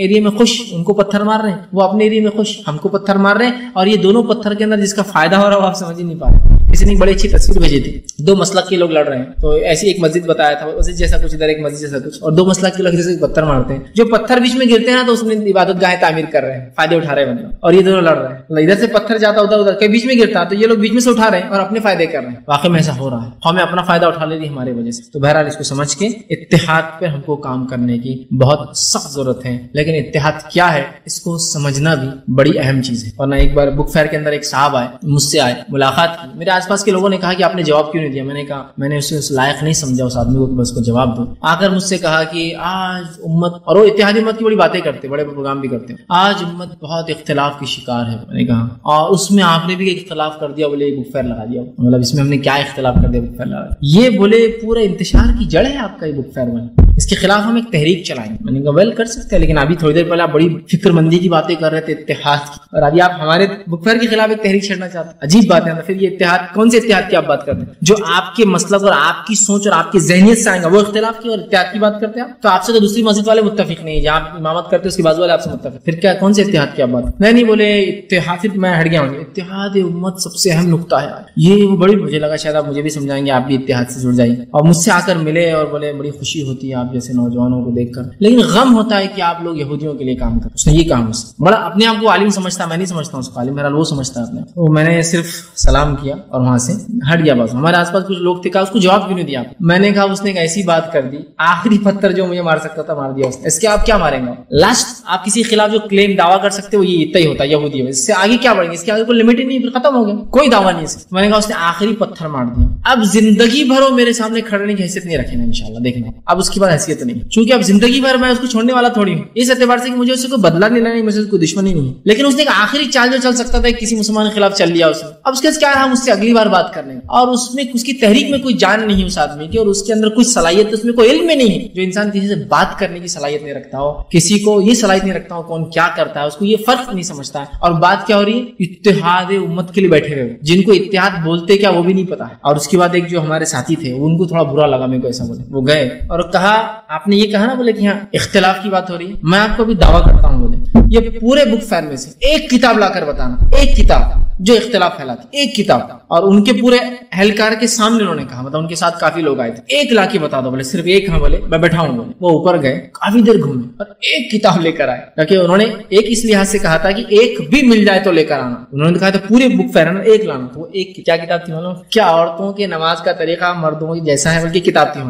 ایریا میں خوش, ان کو پتھر مار رہے ہیں, وہ اپنے ایریا میں خوش, ہم کو پتھر مار رہے ہیں, اور یہ دونوں پتھر کے اندر جس کا فائدہ ہو رہا ہے وہ آپ سمجھ ہی نہیں پا رہے. کسی نے بڑی اچھی تصویر بھیجی تھی, دو مسلک کے لوگ لڑ رہے ہیں, تو ایسی ایک مسجد بتایا تھا, مسجد جیسا کچھ ادھر ایک مسجد جیسا کچھ, اور دو مسلک کے لوگ جیسے پتھر مارتے ہیں. جو پتھر بیچ میں گرتے ہیں نا تو اس میں عبادت گاہیں تعمیر کر رہے ہیں, فائدے اٹھا رہے ہیں مطلب, اور یہ دونوں لڑ رہے ہیں. ادھر سے پتھر جاتا ادھر کہیں بیچ میں گرتا, تو یہ لوگ بیچ میں سے اٹھا رہے ہیں اور اپنے فائدے کر رہے ہیں. واقعی میں ایسا ہو رہا ہے, ہمیں اپنا فائدہ اٹھا لے رہی ہمارے وجہ سے. تو بہرحال اس کو سمجھ کے اتحاد پہ ہم کو کام کرنے کی بہت سخت ضرورت ہے, لیکن اتحاد کیا ہے اس کو سمجھنا بھی بڑی اہم چیز ہے. ورنہ ایک بار بک فیئر کے اندر ایک صاحب آئے, مجھ سے آئے, ملاقات کی. میرے آس پاس کے لوگوں نے کہا کہ آپ نے جواب کیوں نہیں دیا. میں نے کہا میں نے اسے اس لائق نہیں سمجھا اس آدمی کو کہ میں اس کو جواب دوں. آ کر مجھ سے کہا کہ آج امت, اور وہ اتحادی امت کی بڑی باتیں کرتے, بڑے پروگرام بھی کرتے ہیں, آج امت بہت اختلاف کی شکار ہے. میں نے کہا اور اس میں آپ نے بھی ایک اختلاف کر دیا, بولے بک فیئر لگا دیا. مطلب اس میں ہم نے کیا اختلاف کر دیا, بک فیئر لگا دیا. یہ بولے پورے انتشار کی جڑ ہے آپ کا یہ بک فیئر میں, اس کے خلاف ہم ایک تحریک چلائیں. میں نے کہا ویل کر سکتے ہیں, لیکن ابھی تھوڑی دیر پہلے آپ بڑی فکر مندی کی باتیں کر رہے تھے اتحاد کی, اور ابھی آپ ہمارے بک فیئر کے خلاف ایک تحریک چھڑنا چاہتے ہیں. عجیب بات ہے. پھر یہ اتحاد کون سے اتحاد کی آپ بات کرتے ہیں؟ جو آپ کے مسلک اور آپ کی سوچ اور آپ کی ذہنیت سے آئے گا وہ اختلاف کی, اور اتحاد کی بات کرتے ہیں آپ. تو آپ سے تو دوسری مسجد والے متفق نہیں, جہاں آپ امامت کرتے اس کے بازو والے آپ سے متفق, پھر کیا کون سے اتحاد کی آپ بات؟ نہیں بولے اتحاد. پھر میں ہٹ گیا ہوں, اتحاد امت سب سے اہم نقطہ ہے. یہ وہ بڑی, مجھے لگا شاید آپ مجھے بھی سمجھائیں گے, آپ بھی اتحاد سے جڑ جائیں, اور مجھ سے آ کر ملے اور بولے بڑی خوشی ہوتی ہے آپ جیسے نوجوانوں کو دیکھ کر, لیکن غم ہوتا ہے کہ آپ لوگ یہودیوں کے لیے کام کرتے. اس نے یہ کہا مجھ سے, بڑا اپنے آپ کو عالم سمجھتا, میں نہیں سمجھتا ہوں اس کو عالم, بہرحال وہ سمجھتا ہے اپنے. تو میں نے صرف سلام کیا اور وہاں سے ہٹ گیا. بس ہمارے آس پاس کچھ لوگ تھے, کہا اس کو جواب کیوں نہیں دیا. میں نے کہا اس نے ایک ایسی بات کر دی, آخری پتھر جو مجھے مار سکتا تھا مار دیا اس نے. اس کے آپ کیا ماریں گے؟ لاسٹ آپ کسی کے خلاف جو کلیم دعویٰ کر سکتے ہو یہ اتنا ہی ہوتا ہے, یہودی ہے. اس سے آگے کیا بڑھیں گے؟ اس کے آگے کوئی لمٹ ہی نہیں, پھر ختم ہو گیا, کوئی دعویٰ نہیں ہے. میں نے کہا اس نے آخری پتھر مار دیا. اب زندگی بھر وہ میرے سامنے کھڑنے کی حیثیت نہیں رکھے نا, انشاءاللہ دیکھنا. اب اس کے بعد حیثیت نہیں, چونکہ اب زندگی بھر میں اس کو چھوڑنے والا تھوڑی ہوں, اس اعتبار سے کہ مجھے اس سے کوئی بدلہ نہیں لینا, مجھے کوئی دشمنی نہیں. لیکن اس نے ایک آخری چال جو چل سکتا تھا کسی مسلمان کے خلاف چل لیا اس نے. اب اس کے کیا رہا مجھ سے اگلی بار بات کرنے, اور اس میں اس کی تحریک میں کوئی جان نہیں اس آدمی کی, اور اس کے اندر کوئی صلاحیت, اس میں کوئی علم نہیں ہے. جو انسان کسی سے بات کرنے کی صلاحیت نہیں رکھتا ہو, کسی کو یہ صلاحیت نہیں رکھتا ہو کون کیا کرتا ہے, اس کو یہ فرق نہیں سمجھتا ہے. اور بات کیا ہو رہی ہے؟ اتحاد امت کے لیے بیٹھے ہوئے, جن کو اتحاد بولتے کیا وہ بھی نہیں پتا ہے. اور اس کے بعد ایک جو ہمارے ساتھی تھے ان کو تھوڑا برا لگا, میرے کو ایسا بولے, وہ گئے اور کہا آپ نے یہ کہا نا, بولے کہ ہاں اختلاف کی بات ہو رہی ہے, میں آپ کو بھی دعویٰ کرتا ہوں, بولے یہ پورے بک فیئر میں سے ایک کتاب لا کر بتانا, ایک کتاب جو اختلاف پھیلاتی, ایک کتاب. اور ان کے پورے اہلکار کے سامنے انہوں نے کہا, مطلب ان کے ساتھ کافی لوگ آئے تھے, ایک لا کے بتا دو. بولے صرف ایک. ہاں بولے میں بیٹھا ہوں. بولے وہ اوپر گئے, کافی دیر گھومے اور ایک کتاب لے کر آئے, تاکہ انہوں نے ایک اس لحاظ سے کہا تھا کہ ایک بھی مل جائے تو لے کر آنا. انہوں نے کہا تھا پورے بک فیئر میں ایک لانا. تو وہ ایک کیا کتاب تھی معلوم کیا؟ عورتوں کے نماز کا طریقہ مردوں کی جیسا ہے بلکہ کتاب تھی.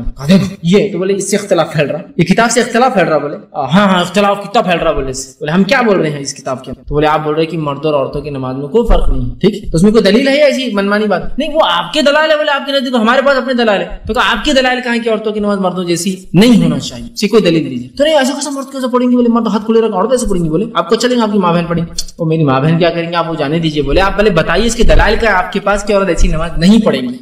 یہ تو بولے اس سے اختلاف پھیل رہا, یہ کتاب سے اختلاف پھیل رہا. بولے ہاں اختلاف کتنا پھیل رہا. بولے ہم کیا بول رہے ہیں اس کتاب کے؟ تو بولے آپ بول رہے کہ مردوں اور عورتوں کی نماز میں کوئی فرق نہیں, ٹھیک, تو اس میں کوئی دلیل ہے ایسی منمانی بات نہیں؟ وہ آپ کے دلائل ہے. بولے آپ کے نزدیک, ہمارے پاس اپنے دلائل ہے. تو آپ کے دلائل کہاں کہ عورتوں کی نماز مردوں جیسی نہیں ہونا چاہیے, اسی کوئی دلیل دیجیے. تو نہیں ایسا کیسا مرد کیسے پڑھیں گے؟ بولے مرد ہاتھ کھلے رکھ, عورتیں ایسے پڑھیں گی. بولے آپ کو چلیں گے, آپ کی ماں بہن پڑھیں. وہ میری ماں بہن کیا کریں گے آپ وہ جانے دیجیے. بولے آپ پہلے بتائیے اس کے دلائل کا آپ کے پاس کہ عورت ایسی نماز نہیں پڑھیں گی.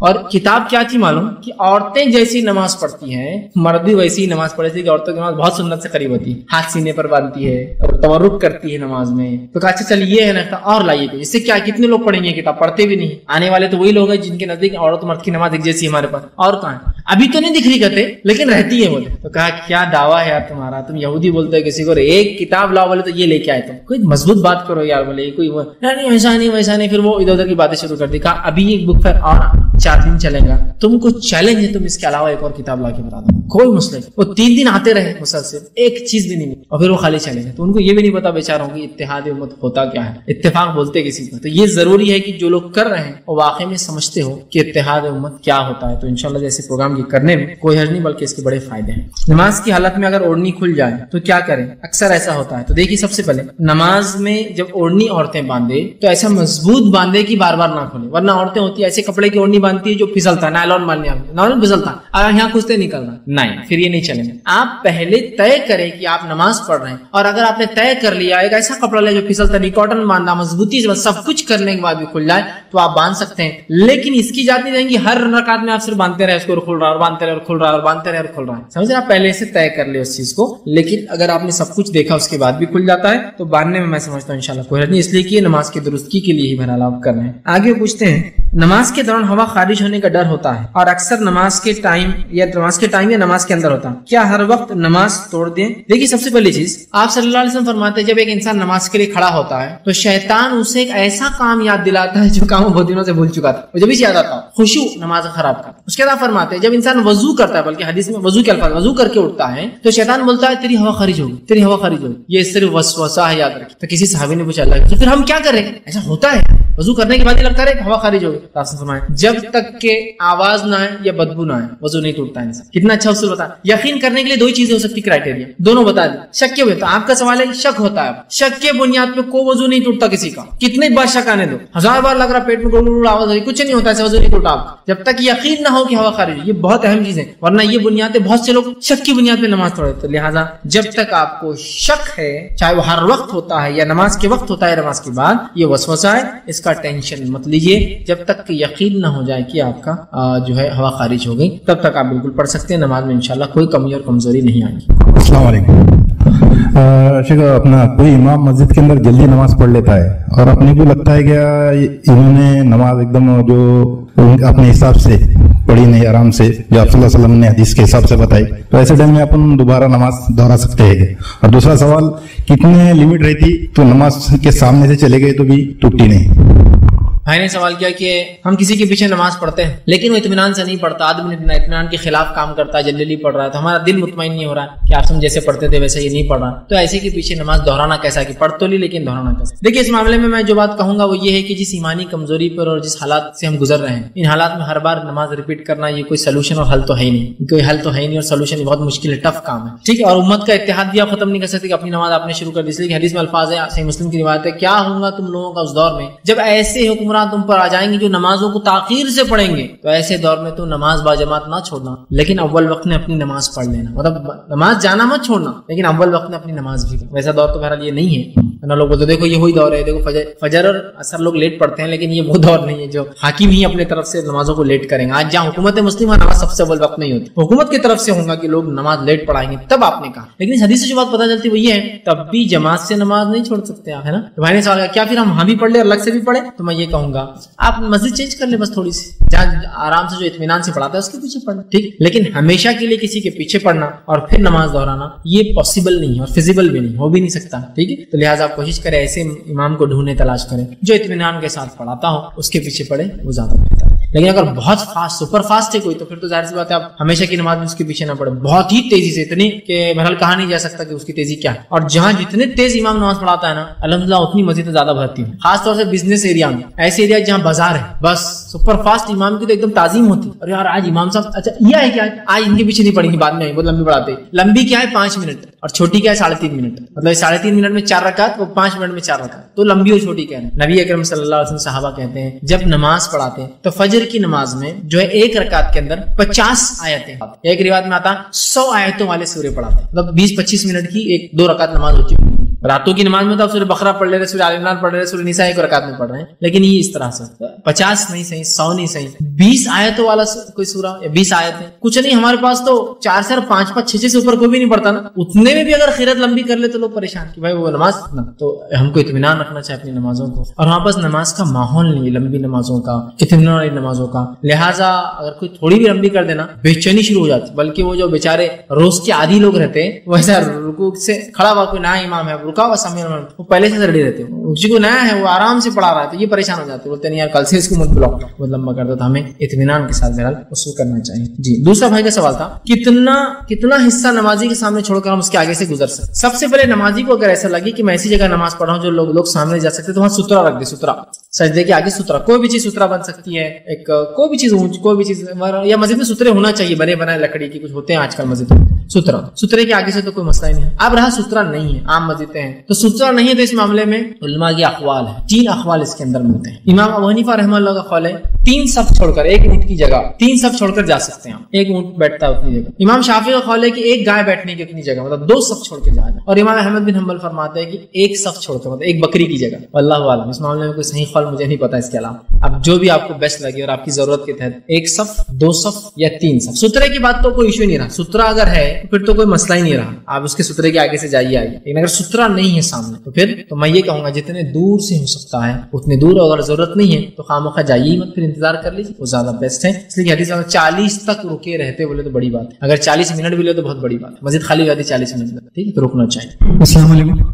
اور کتاب کیا تھی معلوم کہ عورتیں جیسی نماز پڑھتی ہیں مرد بھی ویسی ہی نماز پڑھے تھی کہ عورتوں کی نماز بہت سنت سے قریب ہوتی ہے, ہاتھ سینے پر باندھتی ہے اور تورک کرتی ہے نماز میں. تو کہا اچھا چل یہ ہے نا اور لائیے, اس سے کیا کتنے لوگ پڑھیں گے کتاب, پڑھتے بھی نہیں. آنے والے تو وہی لوگ ہیں جن کے نزدیک عورت مرد کی نماز ایک جیسی ہمارے پاس, اور کہاں ہے ابھی تو نہیں دکھ رہی کہتے لیکن رہتی ہے بولے. تو کہا کیا دعویٰ ہے یار تمہارا, تم یہودی بولتے ہو کسی کو ایک کتاب لاؤ بولے تو یہ لے کے آئے, تم کوئی مضبوط بات کرو یار بولے, کوئی نہیں ویسا نہیں ویسا نہیں. پھر وہ ادھر ادھر کی باتیں شروع کر دی. کہا ابھی ایک بک پر اور 4 دن چلے گا, تم کو چیلنج ہے تم اس کے علاوہ ایک اور کتاب لا کے بتا دو. کوئی مسئلہ نہیں. وہ 3 دن آتے رہے مسلسل, ایک چیز بھی نہیں ملی اور پھر وہ خالی چلے گئے. تو ان کو یہ بھی نہیں پتا بیچاروں کی اتحاد امت ہوتا کیا ہے, اتفاق بولتے کسی کو. تو یہ ضروری ہے کہ جو لوگ کر رہے ہیں وہ واقعی میں سمجھتے ہو کہ اتحاد امت کیا ہوتا ہے. تو انشاءاللہ جیسے پروگرام کے کرنے میں کوئی حرج نہیں بلکہ اس کے بڑے فائدے ہیں. نماز کی حالت میں اگر اوڑھنی کھل جائے تو کیا کریں, اکثر ایسا ہوتا ہے. تو دیکھیے سب سے پہلے نماز میں جب اوڑھنی عورتیں باندھے تو ایسا مضبوط باندھے کہ بار بار نہ کھولے, ورنہ عورتیں ہوتی ہے ایسے کپڑے کی اوڑھنی باندھتی ہے جو پھسلتا ہے, نائلون ماننے نائلون پھسلتا ہے, اگر یہاں کچھ نہیں کرنا نہیں, پھر یہ نہیں چلیں گے. آپ پہلے طے کریں کہ آپ نماز پڑھ رہے ہیں, اور اگر آپ نے طے کر لیا ایک ایسا کپڑا لے جو پھسلتا نہیں, کاٹن باندھنا مضبوطی سے سب کچھ کرنے کے بعد بھی کھل جائے تو آپ باندھ سکتے ہیں. لیکن اس کی جاتی رہیں گی ہر رکعت میں آپ صرف باندھتے رہے اس کو, کھل رہا اور باندھتے رہے اور کھل رہا اور باندھتے رہے اور کھل رہا ہے. سمجھ رہے آپ پہلے سے طے کر لے اس چیز کو. لیکن اگر آپ نے سب کچھ دیکھا اس کے بعد بھی کھل جاتا ہے تو باندھنے میں سمجھتا ہوں انشاءاللہ کوئی حرج نہیں, اس لیے کہ نماز کی درستگی کے لیے ہی بہرحال آپ کر رہے ہیں. آگے پوچھتے ہیں نماز کے دوران ہوا خارج ہونے کا ڈر ہوتا ہے اور اکثر نماز کے ٹائم یا نماز کے اندر ہوتا ہے, کیا ہر وقت نماز توڑ دیں؟ دیکھیے سب سے پہلی چیز آپ صلی اللہ علیہ وسلم فرماتے ہیں جب ایک انسان نماز کے لیے کھڑا ہوتا ہے تو شیطان اسے ایک ایسا کام یاد دلاتا ہے جو کام وہ بہت دنوں سے بھول چکا تھا, جب اسے یاد آتا ہے خشوع نماز خراب کا. اس کے بعد فرماتے ہیں جب انسان وضو کرتا ہے, بلکہ حدیث میں وضو کے الفاظ وضو کر کے اٹھتا ہے تو شیطان بولتا ہے تیری ہوا خارج ہوگی, تیری ہوا خارج ہوگی. یہ صرف وسوسہ ہے, یاد رکھیں. تو کسی صحابی نے پوچھا اللہ پھر ہم کیا کریں, ایسا ہوتا ہے وضو کرنے کے بعد ہی لگتا رہے کہ ہوا خارج ہوگی. تو آپ نے فرمایا جب تک کہ آواز نہ آئے یا بدبو نہ آئے وضو نہیں ٹوٹتا انسان. کتنا اچھا اصول بتا. یقین کرنے کے لیے 2 چیزیں ہو سکتی, کرائٹیریا دونوں بتا دیں. شک کے تو آپ کا سوال ہے شک ہوتا ہے, شک کے بنیاد پہ کوئی وضو نہیں ٹوٹتا کسی کا, کتنے بار شک آنے دو, 1000 بار لگ رہا پیٹ میں گڑ آواز ہو رہی, کچھ نہیں ہوتا ایسا وضو نہیں ٹوٹا آپ کا, جب تک یقین نہ ہو کہ ہوا خارج. یہ بہت اہم چیز ہے, ورنہ یہ بنیاد بہت سے لوگ شک کی بنیاد پہ نماز پڑھتے. تو لہٰذا جب تک آپ کو شک ہے, چاہے وہ ہر وقت ہوتا ہے یا نماز کے وقت ہوتا ہے نماز کے بعد, یہ وسوسہ ہے, اس کا ٹینشن مت لیجیے. جب تک کہ یقین نہ ہو جائے کہ آپ کا جو ہے ہوا خارج ہو گئی تب تک آپ بالکل پڑھ سکتے ہیں. نماز میں انشاءاللہ کوئی کمی اور کمزوری نہیں آئے گی. السلام علیکم. شیخ اپنا کوئی امام مسجد کے اندر جلدی نماز پڑھ لیتا ہے اور اپنے کو لگتا ہے کہ انہوں نے نماز ایک دم جو اپنے حساب سے پڑھی نہیں, آرام سے جو آپ صلی اللہ علیہ وسلم نے حدیث کے حساب سے بتائی, تو ایسے ٹائم میں اپن دوبارہ نماز دہرا سکتے ہیں؟ اور دوسرا سوال, کتنے لمٹ رہتی تو نماز کے سامنے سے چلے گئے تو بھی ٹوٹتی نہیں؟ بھائی نے سوال کیا کہ ہم کسی کے پیچھے نماز پڑھتے ہیں لیکن وہ اطمینان سے نہیں پڑھتا, آدمی اطمینان کے خلاف کام کرتا ہے, جلدی پڑھ رہا ہے, تو ہمارا دل مطمئن نہیں ہو رہا ہے کہ آپ جیسے پڑھتے تھے ویسے یہ نہیں پڑھ رہا, تو ایسے کے پیچھے نماز دہرانا کیسا, کہ پڑھ تو لی لیکن دہرانا کیسا؟ دیکھیے اس معاملے میں میں جو بات کہوں گا وہ یہ ہے کہ جس ایمانی کمزوری پر اور جس حالات سے ہم گزر رہے ہیں, ان حالات میں ہر بار نماز ریپیٹ کرنا یہ کوئی سولوشن اور حل تو ہے ہی نہیں, کوئی حل تو ہے نہیں اور سولوشن بہت مشکل ہے, ٹف کام ہے, ٹھیک ہے. اور امت کا اتحاد بھی آپ ختم نہیں کر سکتے کہ اپنی نماز آپ نے شروع کر دی, اس لیے کہ حدیث میں الفاظ ہے, صحیح مسلم کی روایت ہے, کیا ہوں گا تم لوگوں کا اس دور میں جب ایسے حکمران تم پر آ جائیں گے جو نمازوں کو تاخیر سے پڑھیں گے, تو ایسے دور میں تو نماز باجماعت نہ چھوڑنا, لیکن اول وقت میں اپنی نماز پڑھ لینا, مطلب نماز جانا مت چھوڑنا لیکن اول وقت میں اپنی نماز بھی. ویسا دور تو بہرحال یہ نہیں ہے نا, لوگ بولتے دیکھو یہ وہی دور ہے, دیکھو فجر اور اثر لوگ لیٹ پڑھتے ہیں, لیکن یہ وہ دور نہیں ہے جو حاکم ہی اپنے طرف سے نمازوں کو لیٹ کریں گے. آج جہاں حکومت مسلمہ نماز سب سے اول وقت نہیں ہوتی, حکومت کی طرف سے ہوگا کہ لوگ نماز لیٹ پڑھائیں گے تب آپ نے کہا, لیکن اس حدیث سے جو بات پتہ چلتی وہ یہ ہے تب بھی جماعت سے نماز نہیں چھوڑ سکتے آپ, ہے نا. تو بھائی نے سوال کیا کیا پھر ہم وہاں بھی پڑھ لیں اور الگ سے بھی پڑھیں؟ تو میں یہ کہوں گا آپ مسجد چینج کر لیں بس تھوڑی سی, جہاں آرام سے جو اطمینان سے پڑھاتا ہے اس کے پیچھے پڑھنا, ٹھیک. لیکن ہمیشہ کے لیے کسی کے پیچھے پڑھنا اور پھر نماز دہرانا یہ پاسبل نہیں ہے اور فیزیبل بھی نہیں, ہو بھی نہیں سکتا, ٹھیک ہے. تو لہٰذا آپ کوشش کریں ایسے امام کو ڈھونڈنے تلاش کریں جو اطمینان کے ساتھ پڑھاتا ہو, اس کے پیچھے پڑھے وہ زیادہ بہتر ہے. لیکن اگر بہت فاسٹ سپر فاسٹ ہے کوئی تو پھر تو ظاہر سی بات ہے آپ ہمیشہ کی نماز میں اس کے پیچھے نہ پڑھے, بہت ہی تیزی سے, اتنی کہ بہرحال کہا نہیں جا سکتا کہ اس کی تیزی کیا ہے. اور جہاں جتنے تیز امام نماز پڑھاتا ہے نا الحمدللہ اتنی مسجدیں زیادہ بھرتی ہیں, خاص طور سے بزنس ایریا میں, ایسے ایریا جہاں بازار ہے, بس سپر فاسٹ امام کی تو ایک دم تعظیم ہوتی ہے. اور یار آج امام صاحب اچھا یہ ہے کیا, آج ان کے پیچھے نہیں پڑھیں گے, بعد میں بہت لمبی پڑھاتے ہیں. لمبی کیا ہے 5 منٹ اور چھوٹی کیا ہے 3.5 منٹ, مطلب 3.5 منٹ میں 4 رکعت, وہ 5 منٹ میں 4 رکعت, تو لمبی اور چھوٹی کیا ہے. نبی اکرم صلی اللہ علیہ وسلم صحابہ کہتے ہیں جب نماز پڑھاتے ہیں تو فجر کی نماز میں جو ہے 1 رکعت کے اندر 50 آیتیں, ایک روایت میں آتا 100 آیتوں والے سورے پڑھاتے ہیں, مطلب 20-25 منٹ کی 1-2 رکعت نماز ہوتی ہے. راتوں کی نماز میں تو آپ سورہ بقرہ پڑھ لے رہے, سورہ آل عمران پڑھ رہے, سورہ نساء ایک رکعت میں پڑھ رہے ہیں, لیکن یہ اس طرح سے 50 نہیں صحیح, 100 نہیں صحیح, 20 آیتوں والا کوئی سورہ یا 20 آیتیں, کچھ نہیں. ہمارے پاس تو 4 سے 5 5 6 سے اوپر کوئی بھی نہیں پڑھتا نا, اتنے میں بھی اگر خیرت لمبی کر لے تو لوگ پریشان کہ بھائی وہ نماز نہ. تو ہم کو اطمینان رکھنا چاہیے اپنی نمازوں کو, اور وہاں پاس نماز کا ماحول نہیں ہے لمبی نمازوں کا, اطمینان والی نمازوں کا. لہٰذا اگر کوئی تھوڑی بھی لمبی کر دینا بے چینی شروع ہو جاتی, بلکہ وہ جو بیچارے روز کے عادی لوگ رہتے ہیں وہ ایسا رکوع سے کھڑا ہوا, کوئی نیا امام ہے رکا ہوا سامنے وہ پہلے سے ریڈی رہتے ہیں, کسی کو نیا ہے وہ آرام سے پڑھا رہا ہے تو یہ پریشان ہو جاتے, بولتے نہیں یار کل سے اس کو مت بلاؤ بہت لمبا کر دو. تو ہمیں اطمینان کے ساتھ بہرحال وصول کرنا چاہیے. جی دوسرا بھائی کا سوال تھا کتنا حصہ نمازی کے سامنے چھوڑ کر ہم اس کے آگے سے گزر سکتے. سب سے پہلے نمازی کو اگر ایسا لگے کہ میں ایسی جگہ نماز پڑھ رہا ہوں جو لوگ سامنے جا سکتے تو وہاں سترا رکھ دے, سترا سجدے کے آگے سترا, کوئی بھی چیز سترا بن سکتی ہے, ایک کوئی بھی چیز اونچ, کوئی بھی چیز, یا مسجد میں سترے ہونا چاہیے بنے بنائے لکڑی کی, کچھ ہوتے ہیں آج کل مسجد میں سترے کے آگے سے تو کوئی مسئلہ ہی نہیں ہے. اب رہا سترا نہیں ہے, عام مسجدیں ہیں تو سترا نہیں ہے, تو اس معاملے میں علماء کے اقوال ہے, 3 اقوال اس کے اندر ملتے ہیں. امام ابو حنیفہ رحمہ اللہ کا قول ہے 3 صف چھوڑ کر, ایک اونٹ کی جگہ 3 صف چھوڑ کر جا سکتے ہیں, ایک اونٹ بیٹھتا ہے اتنی جگہ. امام شافعی کا قول ہے کہ ایک گائے بیٹھنے کی اتنی جگہ, مطلب 2 صف چھوڑ کے جانا. اور امام احمد بن حنبل فرماتے ہیں کہ ایک صف چھوڑ کر, مطلب ایک بکری کی جگہ. اللہ عالم, اس معاملے میں کوئی صحیح قول مجھے نہیں پتا اس کے علاوہ. اب جو بھی آپ کو بیسٹ لگے اور آپ کی ضرورت کے تحت, ایک صف, 2 صف یا 3 صف. سترے کی بات تو کوئی ایشو نہیں رہا, سترا اگر ہے پھر تو کوئی مسئلہ ہی نہیں رہا, آپ اس کے سترے کے آگے سے جائیے آئیے. لیکن اگر سترا نہیں ہے سامنے تو پھر تو میں یہ کہوں گا جتنے دور سے ہو سکتا ہے اتنے دور, اگر ضرورت نہیں ہے تو خامخواہ جائیے مت, پھر انتظار کر لیجیے, وہ زیادہ بیسٹ ہے. اس لیے حدیث میں 40 تک رکے رہتے بولے تو بڑی بات ہے, اگر 40 منٹ بھی لے تو بہت بڑی بات ہے. مسجد خالی ہوتی 40 منٹ میں, ٹھیک ہے, تو رکنا چاہیے. السلام علیکم.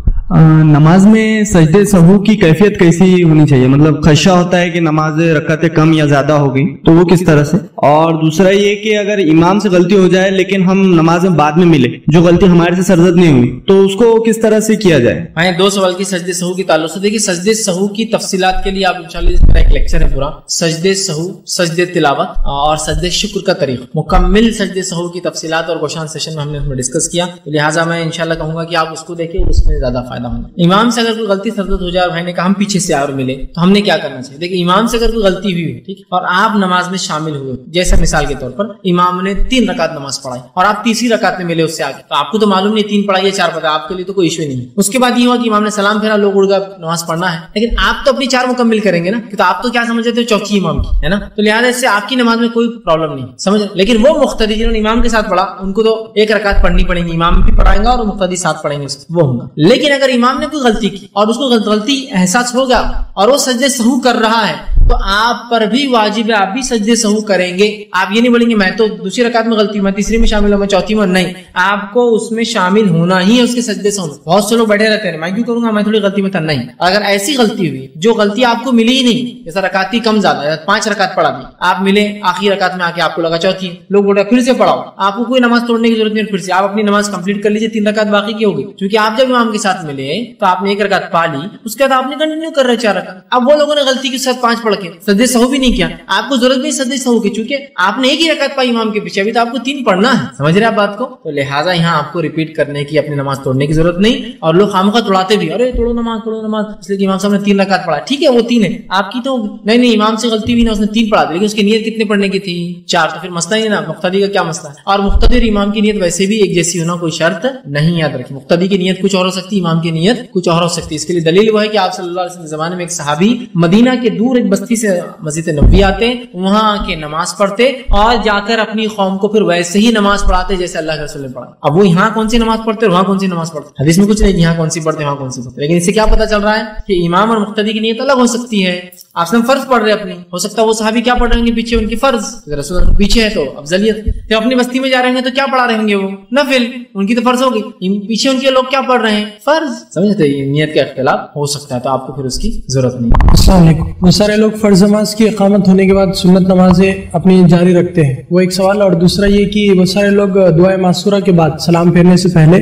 نماز میں سجدے سہو کی کیفیت کیسی ہونی چاہیے؟ مطلب خدشہ ہوتا ہے کہ نماز رکعتیں کم یا زیادہ ہو گئی تو وہ کس طرح سے؟ اور دوسرا یہ کہ اگر امام سے غلطی ہو جائے لیکن ہم نماز میں بعد میں ملے, جو غلطی ہمارے سے سرزد نہیں ہوئی, تو اس کو کس طرح سے کیا جائے؟ ہاں 2 سوال کی سجدے سہو کی تعلق سے. دیکھیے سجدے سہو کی تفصیلات کے لیے آپ انشاءاللہ میرا ایک لیکچر ہے پورا, سجدے سہو, سجدے تلاوت اور سجدے شکر کا طریقہ, مکمل سجدے سہو کی تفصیلات اور گوشان سیشن میں ہم نے اس میں ڈسکس کیا. لہٰذا میں انشاءاللہ کہوں گا کہ آپ اس کو دیکھیں, اس میں زیادہ فائدہ ہوگا. امام سے اگر کوئی غلطی سرزد ہو جائے اور بھائی نے کہا ہم پیچھے سے اور ملے تو ہم نے کیا کرنا چاہیے؟ دیکھیں امام سے اگر کوئی غلطی ہوئی ہے ٹھیک, اور آپ نماز میں شامل ہوئے, جیسے مثال کے طور پر امام نے 3 رکعت نماز پڑھائی اور آپ تیسری رکعت میں ملے اس سے آگے, تو آپ کو تو معلوم نہیں 3 پڑھائی ہے 4 پڑھا, آپ کے لیے تو کوئی ایشو نہیں ہے. اس کے بعد یہ ہوا کہ امام نے سلام پھیرا, لوگ اڑ گئے, نماز پڑھنا ہے, لیکن آپ تو اپنی 4 مکمل کریں گے نا, تو آپ تو کیا سمجھتے ہو چوتھی امام کی ہے نا, تو لہٰذا اس سے آپ کی نماز میں کوئی پرابلم نہیں سمجھ. لیکن وہ مقتدی جنہوں نے امام کے ساتھ پڑھا ان کو تو 1 رکعت پڑھنی پڑیں گی, امام بھی پڑھائیں گا اور مقتدی ساتھ پڑھیں گے, وہ ہوگا. لیکن اگر امام نے کوئی غلطی کی اور اس کو غلطی احساس ہو گیا اور وہ سجدے سہو کر رہا ہے تو آپ پر بھی واجب ہے, آپ بھی سجدے سہو کریں گے. آپ یہ نہیں بولیں گے میں تو دوسری رکعت میں غلطی, میں تیسری میں شامل ہوں, میں چوتھی میں نہیں, آپ کو اس میں شامل ہونا ہی ہے اس کے سجدے سہو. بہت سے لوگ بیٹھے رہتے ہیں میں کیوں کروں گا, میں تھوڑی غلطی میں تھا, نہیں. اگر ایسی غلطی ہوئی جو غلطی آپ کو ملی ہی نہیں, جیسا رکعت کی کم زیادہ 5 رکعت پڑھا دی, آپ ملے آخری رکعت میں آ کے آپ کو لگا چوتھی, لوگ بول رہے پھر سے پڑھاؤ, آپ کو کوئی نماز توڑنے کی ضرورت نہیں, پھر سے آپ اپنی نماز کمپلیٹ کر لیجیے, 3 رکعت باقی کی ہوگی. کیونکہ آپ جب امام کے ساتھ ملے تو آپ نے 1 رکعت پا لی, اس کے بعد آپ نے کنٹینیو کر رہے 4 رکعت. اب وہ لوگوں نے غلطی کے ساتھ 5 پڑھ کے سجدے سہو بھی نہیں کیا, آپ کو ضرورت نہیں سجدے سہو کی, چونکہ آپ نے 1 ہی رکعت پائی امام کے پیچھے, ابھی تو آپ کو 3 پڑھنا ہے, سمجھ رہے آپ بات کو. تو لہٰذا یہاں آپ کو ریپیٹ کرنے کی, اپنی نماز توڑنے کی ضرورت نہیں. اور لوگ خامخواہ توڑاتے بھی, ارے توڑو نماز, اس لیے کہ امام صاحب نے 3 رکعت پڑھا, ٹھیک ہے وہ 3 ہے, آپ کی تو نہیں امام سے غلطی بھی نہیں, اس نے 3 پڑھا دی, لیکن اس کی نیت کتنے پڑھنے کی تھی 4, تو پھر مسئلہ ہی نا, مقتدی کا کیا مسئلہ ہے. اور مقتدی اور امام کی نیت ویسے بھی ایک جیسی ہونا کوئی شرط نہیں, یاد رکھیں. مقتدی کی نیت کچھ اور ہو سکتی, امام کی نیت کچھ اور ہو سکتی. اس کے لیے دلیل وہ ہے کہ آپ صلی اللہ علیہ وسلم کے زمانے میں ایک صحابی مدینہ کے دور ایک بستی سے مسجد نبوی آتے, وہاں کے نماز پڑھتے اور جا کر اپنی قوم کو پھر ویسے ہی نماز پڑھاتے جیسے اللہ کے رسول نے پڑھا. اب وہ یہاں کون سی نماز پڑھتے اور وہاں کون سی نماز پڑھتے, حدیث میں کچھ نہیں کہ یہاں کون سی پڑھتے وہاں کون سی پڑھتے, لیکن اس سے کیا پتہ چل رہا ہے کہ امام اور مقتدی کی نیت الگ ہو سکتی ہے. آپ سے فرض پڑھ رہے اپنی, ہو سکتا ہے وہ صحابی کیا پڑھ رہے ہیں پیچھے ان کی فرض, اگر رسول اللہ پیچھے ہے تو افضلیت, تو اپنی بستی میں جا رہے ہیں تو کیا پڑھا رہیں گے وہ نفل, ان کی تو فرض ہوگی, پیچھے ان کے لوگ کیا پڑھ رہے ہیں فرض, سمجھتے ہیں نیت کا اختلاف ہو سکتا ہے, تو آپ کو پھر اس کی ضرورت نہیں. السلام علیکم. بہت سارے لوگ فرض نماز کی اقامت ہونے کے بعد سنت نمازیں اپنی جاری رکھتے ہیں, وہ ایک سوال. اور دوسرا یہ کہ بہت سارے لوگ دعائے معصورہ کے بعد سلام پھیرنے سے پہلے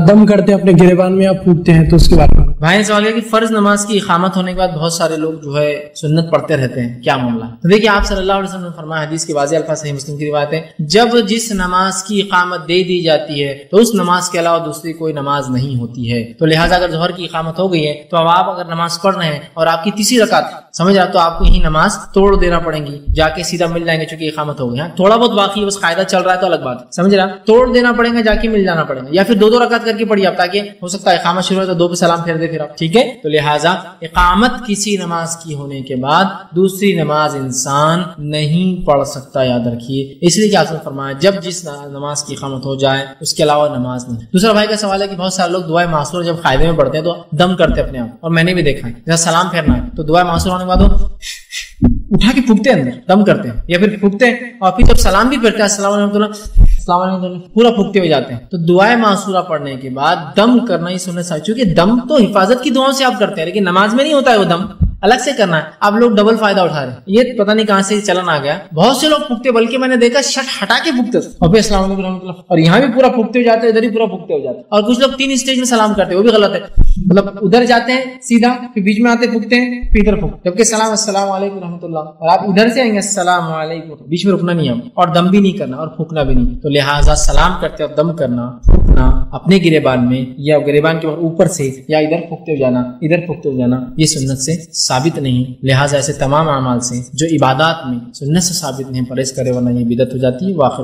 دم کرتے ہیں اپنے گریبان میں یا پھونکتے ہیں, تو اس کے بارے میں بھائی سوال ہے کہ فرض نماز کی اقامت ہونے کے بعد بہت سارے لوگ جو ہے سنت پڑھتے رہتے ہیں, کیا معاملہ ہے؟ تو دیکھیے آپ صلی اللہ علیہ وسلم نے فرمایا, حدیث کے واضح الفاظ صحیح مسلم کی روایت ہے, جب جس نماز کی اقامت دے دی جاتی ہے تو اس نماز کے علاوہ دوسری کوئی نماز نہیں ہوتی ہے. تو لہٰذا اگر ظہر کی اقامت ہو گئی ہے تو اب آپ اگر نماز پڑھ رہے ہیں اور آپ کی تیسری رکعت سمجھ رہا؟ تو آپ کو یہی نماز توڑ دینا پڑیں گی، جا کے سیدھا مل جائیں گے چونکہ اقامت ہو گئی. ہاں تھوڑا بہت باقی بس قاعدہ چل رہا ہے تو الگ بات ہے، سمجھ رہا؟ توڑ دینا پڑے گا، جا کے مل جانا پڑے گا، یا پھر 2 رکعت کر کے پڑھیے آپ، تاکہ ہو سکتا ہے اقامت شروع ہے تو 2 پہ سلام پھیر دے پھر آپ. ٹھیک ہے؟ تو لہٰذا اقامت کسی نماز کی ہونے کے بعد دوسری نماز انسان نہیں پڑھ سکتا، یاد رکھیے. اس لیے کہ آپ نے فرمایا جب جس نماز کی اقامت ہو جائے اس کے علاوہ نماز نہیں. دوسرا بھائی کا سوال ہے کہ بہت سارے لوگ دعائے معصورہ جب قاعدے میں پڑھتے ہیں تو دم کرتے اپنے آپ، اور میں نے بھی دیکھا ہے جیسا سلام پھیرنا ہے تو دعائے معصورہ ہونے کے بعد وہ اٹھا کے پھونکتے ہیں، اندر دم کرتے ہیں یا پھر پھونکتے ہیں، اور پھر جب سلام بھی پھیرتے ہیں السلام علیکم السلام علیکم پورا پھونکتے ہوئے جاتے ہیں. تو دعائے معصورہ پڑھنے کے بعد دم کرنا ہی سنت ہے، چونکہ دم تو حفاظت کی دعاؤں سے آپ کرتے ہیں لیکن نماز میں نہیں ہوتا ہے، وہ دم الگ سے کرنا ہے. آپ لوگ ڈبل فائدہ اٹھا رہے ہیں، یہ پتہ نہیں کہاں سے چلن آ گیا. بہت سے لوگ پھونکتے، بلکہ میں نے دیکھا شرٹ ہٹا کے پھونکتے اور پھر السلام علیکم رحمۃ اللہ، اور یہاں بھی پورا پھونکتے ہو جاتے ہیں، ادھر ہی پورا پھونکتے ہو جاتے ہیں. اور کچھ لوگ 3 اسٹیج میں سلام کرتے ہیں، وہ بھی غلط ہے. مطلب ادھر جاتے ہیں سیدھا، پھر بیچ میں آتے پھونکتے ہیں، پھر ادھر پھونکتے، جبکہ سلام السلام علیکم رحمۃ اللہ، اور آپ ادھر سے آئیں گے السلام علیکم، بیچ میں رکنا نہیں ہے اور دم بھی نہیں کرنا اور پھونکنا بھی نہیں. تو لہٰذا سلام کرتے اور دم کرنا، پھونکنا اپنے گریبان میں یا گریبان کے اوپر سے، یا ادھر پھونکتے ہو جانا ادھر پھونکتے ہو جانا، یہ سنت سے ثابت نہیں. لہٰذا ایسے تمام اعمال سے جو عبادات میں سنت سے ثابت نہیں پرہیز کرے، ورنہ یہ بدعت ہو جاتی ہے. واخر